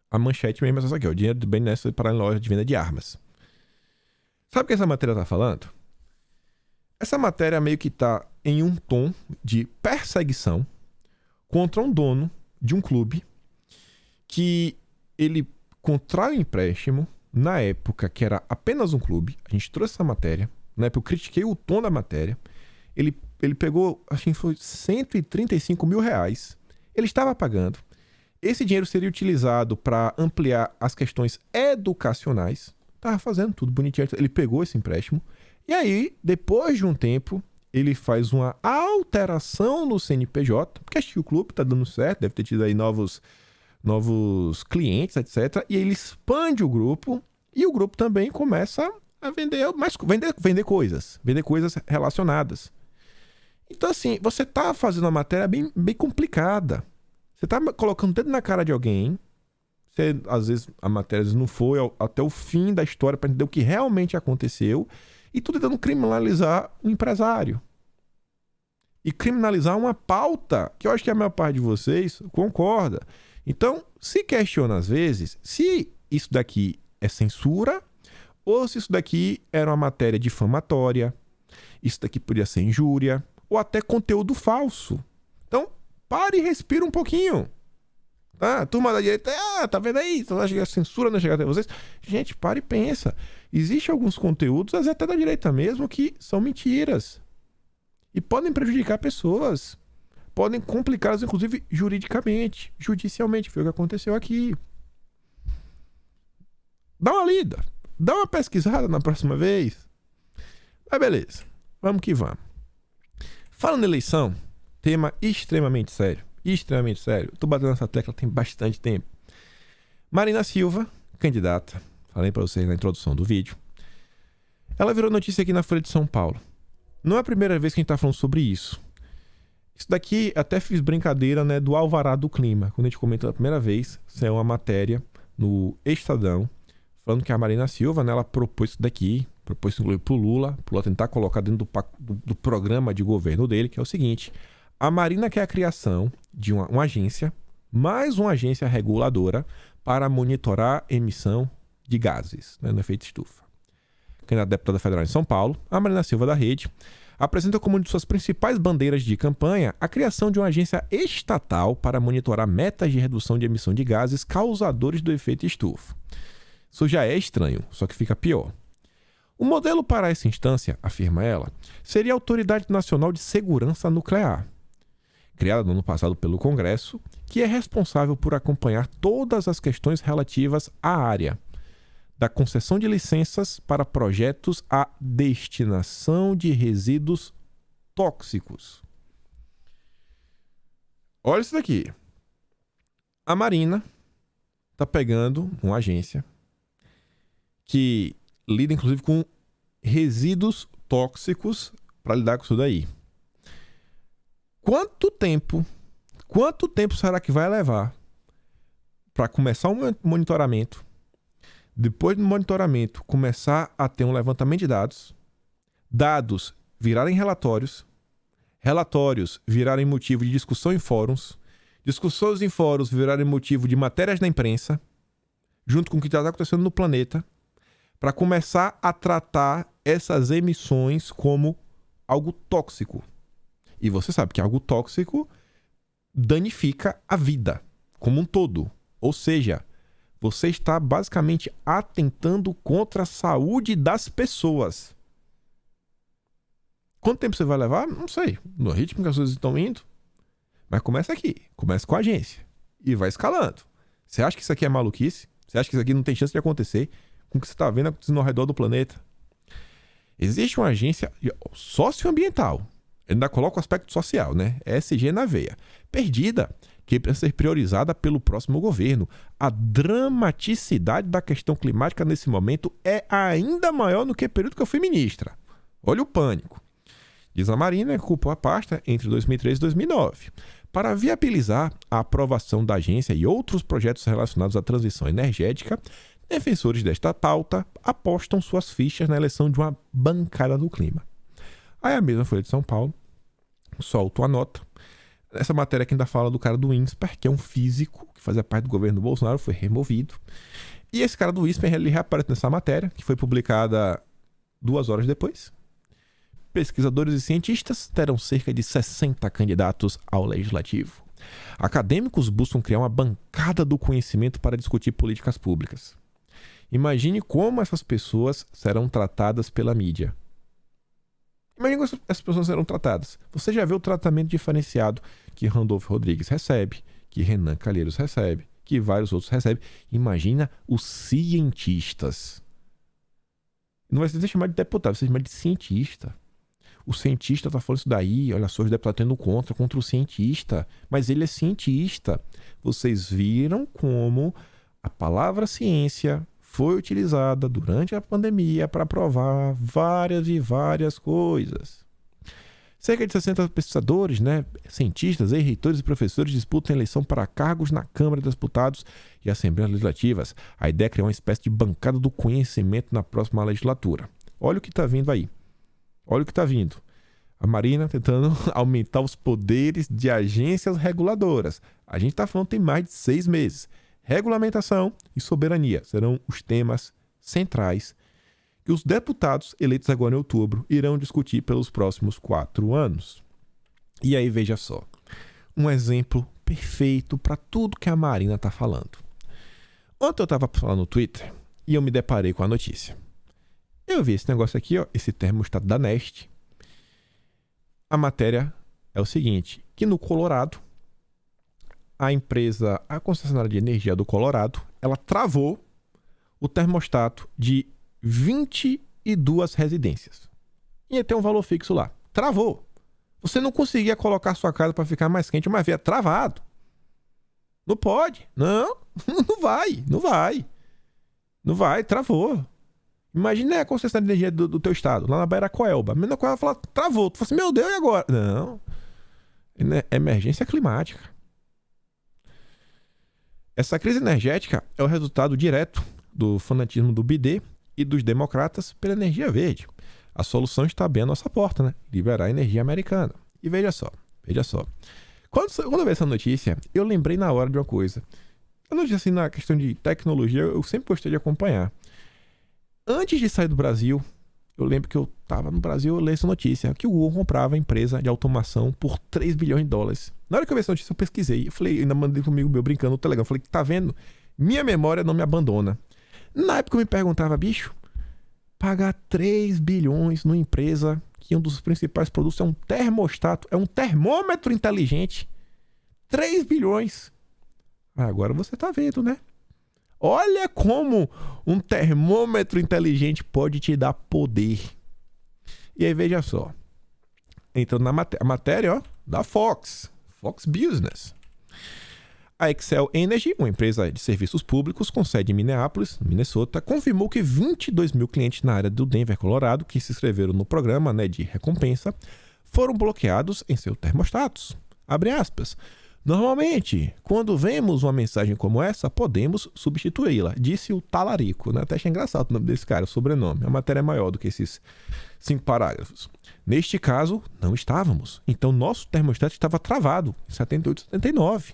A manchete mesmo é essa aqui, ó. O dinheiro do BNDES foi parar em loja de venda de armas. Sabe o que essa matéria tá falando? Essa matéria meio que tá em um tom de perseguição contra um dono de um clube que ele contrai um empréstimo na época que era apenas um clube. A gente trouxe essa matéria. Na época eu critiquei o tom da matéria. Ele pegou, acho que foi 135 mil reais. Ele estava pagando. Esse dinheiro seria utilizado para ampliar as questões educacionais. Estava fazendo tudo bonitinho. Ele pegou esse empréstimo. E aí, depois de um tempo, ele faz uma alteração no CNPJ. Porque acho que o clube está dando certo. Deve ter tido aí novos clientes, etc. E ele expande o grupo. E o grupo também começa a vender coisas relacionadas. Então, assim, você tá fazendo uma matéria bem complicada. Você tá colocando o dedo na cara de alguém. Às vezes, a matéria não foi até o fim da história para entender o que realmente aconteceu. E tu tentando criminalizar o empresário. E criminalizar uma pauta que eu acho que a maior parte de vocês concorda. Então, se questiona às vezes se isso daqui é censura ou se isso daqui era uma matéria difamatória, isso daqui podia ser injúria ou até conteúdo falso. Então, pare e respira um pouquinho. Tá? Turma da direita, tá vendo aí? A censura não chega até vocês. Gente, para e pensa. Existem alguns conteúdos, às vezes até da direita mesmo, que são mentiras. E podem prejudicar pessoas. Podem complicá-las, inclusive, juridicamente, judicialmente. Foi o que aconteceu aqui. Dá uma lida. Dá uma pesquisada na próxima vez. Mas beleza. Vamos que vamos. Falando em eleição, tema extremamente sério. Extremamente sério. Tô batendo nessa tecla tem bastante tempo. Marina Silva, candidata. Falei pra vocês na introdução do vídeo. Ela virou notícia aqui na Folha de São Paulo. Não é a primeira vez que a gente tá falando sobre isso. Isso daqui, até fiz brincadeira, né, do alvará do clima. Quando a gente comentou a primeira vez, saiu uma matéria no Estadão, falando que a Marina Silva, né, ela propôs isso daqui, propôs incluir pro Lula tentar colocar dentro do programa de governo dele, que é o seguinte: a Marina quer a criação de uma agência, mais uma agência reguladora, para monitorar a emissão de gases, né, no efeito estufa. Candidata a deputada federal em São Paulo, a Marina Silva da Rede apresenta como uma de suas principais bandeiras de campanha a criação de uma agência estatal para monitorar metas de redução de emissão de gases causadores do efeito estufa. Isso já é estranho, só que fica pior. O modelo para essa instância, afirma ela, seria a Autoridade Nacional de Segurança Nuclear, criada no ano passado pelo Congresso, que é responsável por acompanhar todas as questões relativas à área da concessão de licenças para projetos à destinação de resíduos tóxicos. Olha isso daqui. A Marina está pegando uma agência que lida inclusive com resíduos tóxicos para lidar com isso daí. Quanto tempo será que vai levar para começar um monitoramento? Depois do monitoramento, começar a ter um levantamento de dados virarem relatórios virarem motivo de discussão em fóruns, discussões em fóruns virarem motivo de matérias na imprensa, junto com o que está acontecendo no planeta, para começar a tratar essas emissões como algo tóxico. E você sabe que algo tóxico danifica a vida como um todo. Ou seja, você está basicamente atentando contra a saúde das pessoas. Quanto tempo você vai levar? Não sei. No ritmo que as coisas estão indo. Mas começa aqui. Começa com a agência. E vai escalando. Você acha que isso aqui é maluquice? Você acha que isso aqui não tem chance de acontecer com o que você está vendo acontecendo ao redor do planeta? Existe uma agência socioambiental. Ele ainda coloca o aspecto social, né? ESG na veia. Perdida que precisa ser priorizada pelo próximo governo. A dramaticidade da questão climática nesse momento é ainda maior do que o período que eu fui ministra. Olha o pânico. Diz a Marina que ocupou a pasta entre 2003 e 2009 para viabilizar a aprovação da agência e outros projetos relacionados à transição energética. Defensores desta pauta apostam suas fichas na eleição de uma bancada do clima. Aí a mesma Folha de São Paulo solta uma nota. Essa matéria aqui ainda fala do cara do INSPER, que é um físico que fazia parte do governo do Bolsonaro, foi removido. E esse cara do INSPER, ele reaparece nessa matéria, que foi publicada 2 horas depois. Pesquisadores e cientistas terão cerca de 60 candidatos ao legislativo. Acadêmicos buscam criar uma bancada do conhecimento para discutir políticas públicas. Imagine como essas pessoas serão tratadas pela mídia. Imagine como essas pessoas serão tratadas. Você já vê o tratamento diferenciado que Randolfo Rodrigues recebe, que Renan Calheiros recebe, que vários outros recebem. Imagina os cientistas. Não vai ser chamado de deputado, vai ser chamado de cientista. O cientista está falando isso daí, olha só, os deputados tendo contra o cientista. Mas ele é cientista. Vocês viram como a palavra ciência foi utilizada durante a pandemia para provar várias e várias coisas. Cerca de 60 pesquisadores, cientistas, reitores e professores disputam a eleição para cargos na Câmara dos Deputados e Assembleias Legislativas. A ideia é criar uma espécie de bancada do conhecimento na próxima legislatura. Olha o que está vindo aí. Olha o que está vindo. A Marina tentando aumentar os poderes de agências reguladoras. A gente está falando que tem mais de 6 meses. Regulamentação e soberania serão os temas centrais que os deputados eleitos agora em outubro irão discutir pelos próximos 4 anos. E aí, veja só. Um exemplo perfeito para tudo que a Marina está falando. Ontem eu estava falando no Twitter e eu me deparei com a notícia. Eu vi esse negócio aqui, esse termostato da Neste. A matéria é o seguinte, que no Colorado, a concessionária de energia do Colorado, ela travou o termostato de 22 residências. Ia ter um valor fixo lá. Travou. Você não conseguia colocar sua casa para ficar mais quente, mas via travado. Não pode. Não vai. Não vai, travou. Imagina a concessionária de energia do teu estado, lá na Bairacoelba. A menina Coelba fala, travou. Tu fala assim, meu Deus, e agora? Não. É emergência climática. Essa crise energética é o resultado direto do fanatismo do BD e dos democratas pela energia verde. A solução está bem à nossa porta, liberar a energia americana. E veja só. Quando eu vi essa notícia, eu lembrei na hora de uma coisa. A notícia, assim, na questão de tecnologia, eu sempre gostei de acompanhar. Antes de sair do Brasil, eu lembro que eu estava no Brasil, eu li essa notícia, que o Google comprava a empresa de automação por 3 bilhões de dólares. Na hora que eu vi essa notícia, eu pesquisei. Eu falei, ainda mandei comigo meu brincando no Telegram. Eu falei, tá vendo? Minha memória não me abandona. Na época eu me perguntava, bicho, pagar 3 bilhões numa empresa que um dos principais produtos é um termostato, é um termômetro inteligente. 3 bilhões. Agora você tá vendo, né? Olha como um termômetro inteligente pode te dar poder. E aí, veja só. Entrando na matéria da Fox Business. A Excel Energy, uma empresa de serviços públicos com sede em Minneapolis, Minnesota, confirmou que 22 mil clientes na área do Denver, Colorado, que se inscreveram no programa de recompensa, foram bloqueados em seus termostatos. Abre aspas. Normalmente, quando vemos uma mensagem como essa, podemos substituí-la, disse o Talarico. Até achei engraçado o nome desse cara, o sobrenome. A matéria é maior do que esses 5 parágrafos. Neste caso, não estávamos. Então, nosso termostato estava travado em 78 e 79.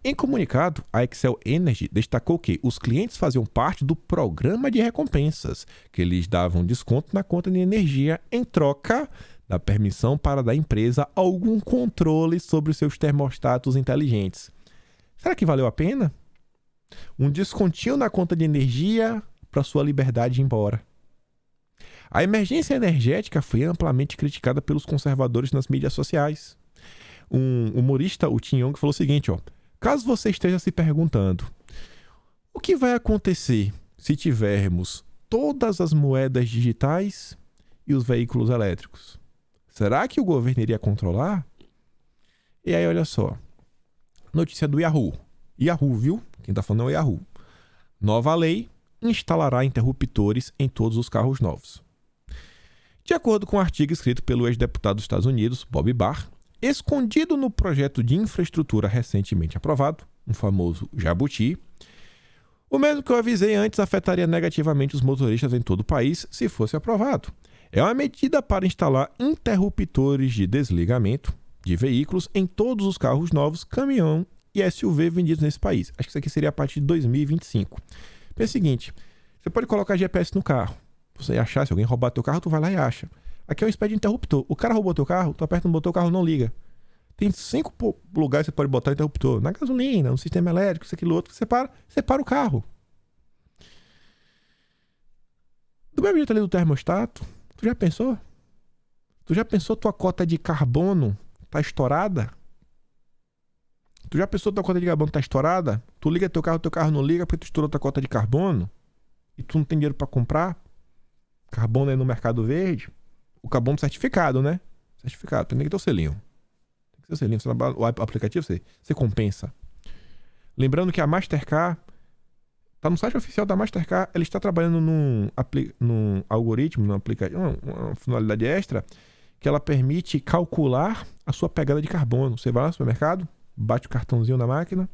Em comunicado, a Excel Energy destacou que os clientes faziam parte do programa de recompensas, que lhes davam desconto na conta de energia em troca da permissão para dar à empresa algum controle sobre os seus termostatos inteligentes. Será que valeu a pena? Um descontinho na conta de energia para sua liberdade de ir embora. A emergência energética foi amplamente criticada pelos conservadores nas mídias sociais. Um humorista, o Tim Young, falou o seguinte, caso você esteja se perguntando o que vai acontecer se tivermos todas as moedas digitais e os veículos elétricos? Será que o governo iria controlar? E aí, olha só. Notícia do Yahoo. Yahoo, viu? Quem tá falando é o Yahoo. Nova lei instalará interruptores em todos os carros novos. De acordo com um artigo escrito pelo ex-deputado dos Estados Unidos, Bob Barr, escondido no projeto de infraestrutura recentemente aprovado, um famoso Jabuti, o mesmo que eu avisei antes afetaria negativamente os motoristas em todo o país se fosse aprovado. É uma medida para instalar interruptores de desligamento de veículos em todos os carros novos, caminhão e SUV vendidos nesse país. Acho que isso aqui seria a partir de 2025. Pensa o seguinte, você pode colocar GPS no carro. Você achar, se alguém roubar teu carro, tu vai lá e acha. Aqui é uma espécie de interruptor. O cara roubou teu carro, tu aperta no botão, o carro não liga. Tem 5 lugares que você pode botar interruptor. Na gasolina, no sistema elétrico, isso, aquilo, outro. Separa o carro. Do mesmo jeito ali do termostato, tu já pensou? Tu já pensou tua cota de carbono tá estourada? Tu já pensou tua cota de carbono tá estourada? Tu liga teu carro não liga porque tu estourou tua cota de carbono? E tu não tem dinheiro pra comprar? Carbono aí no mercado verde? O carbono certificado, né? Certificado, tem que ter o selinho. Tem que ter o selinho. Você trabalha, o aplicativo você compensa. Lembrando que a Mastercard tá no site oficial da Mastercard, ela está trabalhando num algoritmo, num aplicativo, uma funcionalidade extra, que ela permite calcular a sua pegada de carbono. Você vai lá no supermercado, bate o cartãozinho na máquina,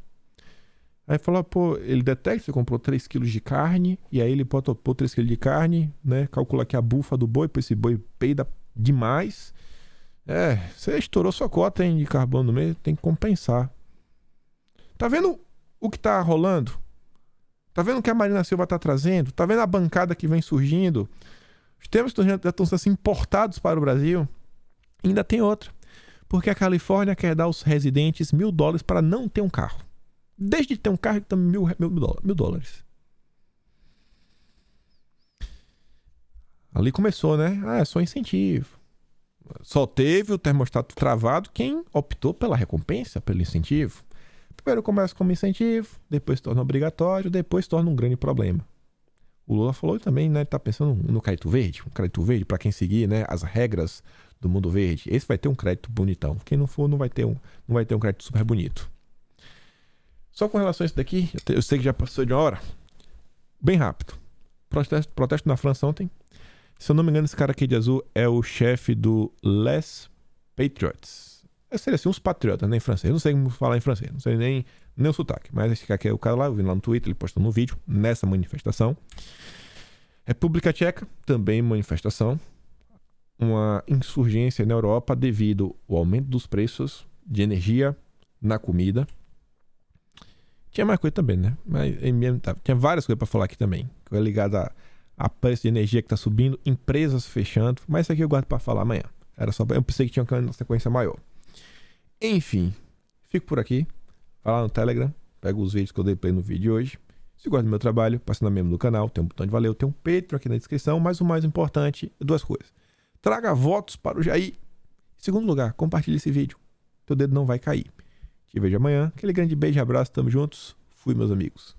aí fala, pô, ele detecta que você comprou 3 kg de carne, e aí ele bota 3 kg de carne, né? Calcula aqui a bufa do boi, pois esse boi peida demais. Você estourou sua cota, hein, de carbono no meio, tem que compensar. Tá vendo o que tá rolando? Tá vendo o que a Marina Silva tá trazendo? Tá vendo a bancada que vem surgindo? Os temas já estão sendo importados para o Brasil. E ainda tem outra. Porque a Califórnia quer dar aos residentes $1.000 para não ter um carro. Desde ter um carro, também $1.000. Ali começou, né? É só incentivo. Só teve o termostato travado quem optou pela recompensa, pelo incentivo. Primeiro começa como incentivo, depois se torna obrigatório, depois se torna um grande problema. O Lula falou também, né? Ele tá pensando no crédito verde. Um crédito verde para quem seguir, né, as regras do mundo verde. Esse vai ter um crédito bonitão. Quem não for, não vai ter um crédito super bonito. Só com relação a isso daqui, eu sei que já passou de uma hora. Bem rápido. Protesto na França ontem. Se eu não me engano, esse cara aqui de azul é o chefe do Les Patriots. Seria assim, uns patriotas, né, em francês. Eu não sei como falar em francês, não sei nem o sotaque. Mas esse cara aqui é o cara lá, eu vi lá no Twitter, ele postou no vídeo, nessa manifestação. República Tcheca, também manifestação. Uma insurgência na Europa devido ao aumento dos preços de energia na comida. Tinha mais coisa também, né? Mas tinha várias coisas para falar aqui também. Que é ligada a preço de energia que está subindo, empresas fechando. Mas isso aqui eu guardo para falar amanhã. Eu pensei que tinha uma sequência maior. Enfim, fico por aqui. Vai lá no Telegram, pega os vídeos que eu dei play no vídeo de hoje. Se gosta do meu trabalho, passe na membro do canal, tem um botão de valeu, tem um Patreon aqui na descrição, mas o mais importante, 2 coisas. Traga votos para o Jair. Em segundo lugar, compartilhe esse vídeo. Teu dedo não vai cair. Te vejo amanhã. Aquele grande beijo e abraço, tamo juntos. Fui, meus amigos.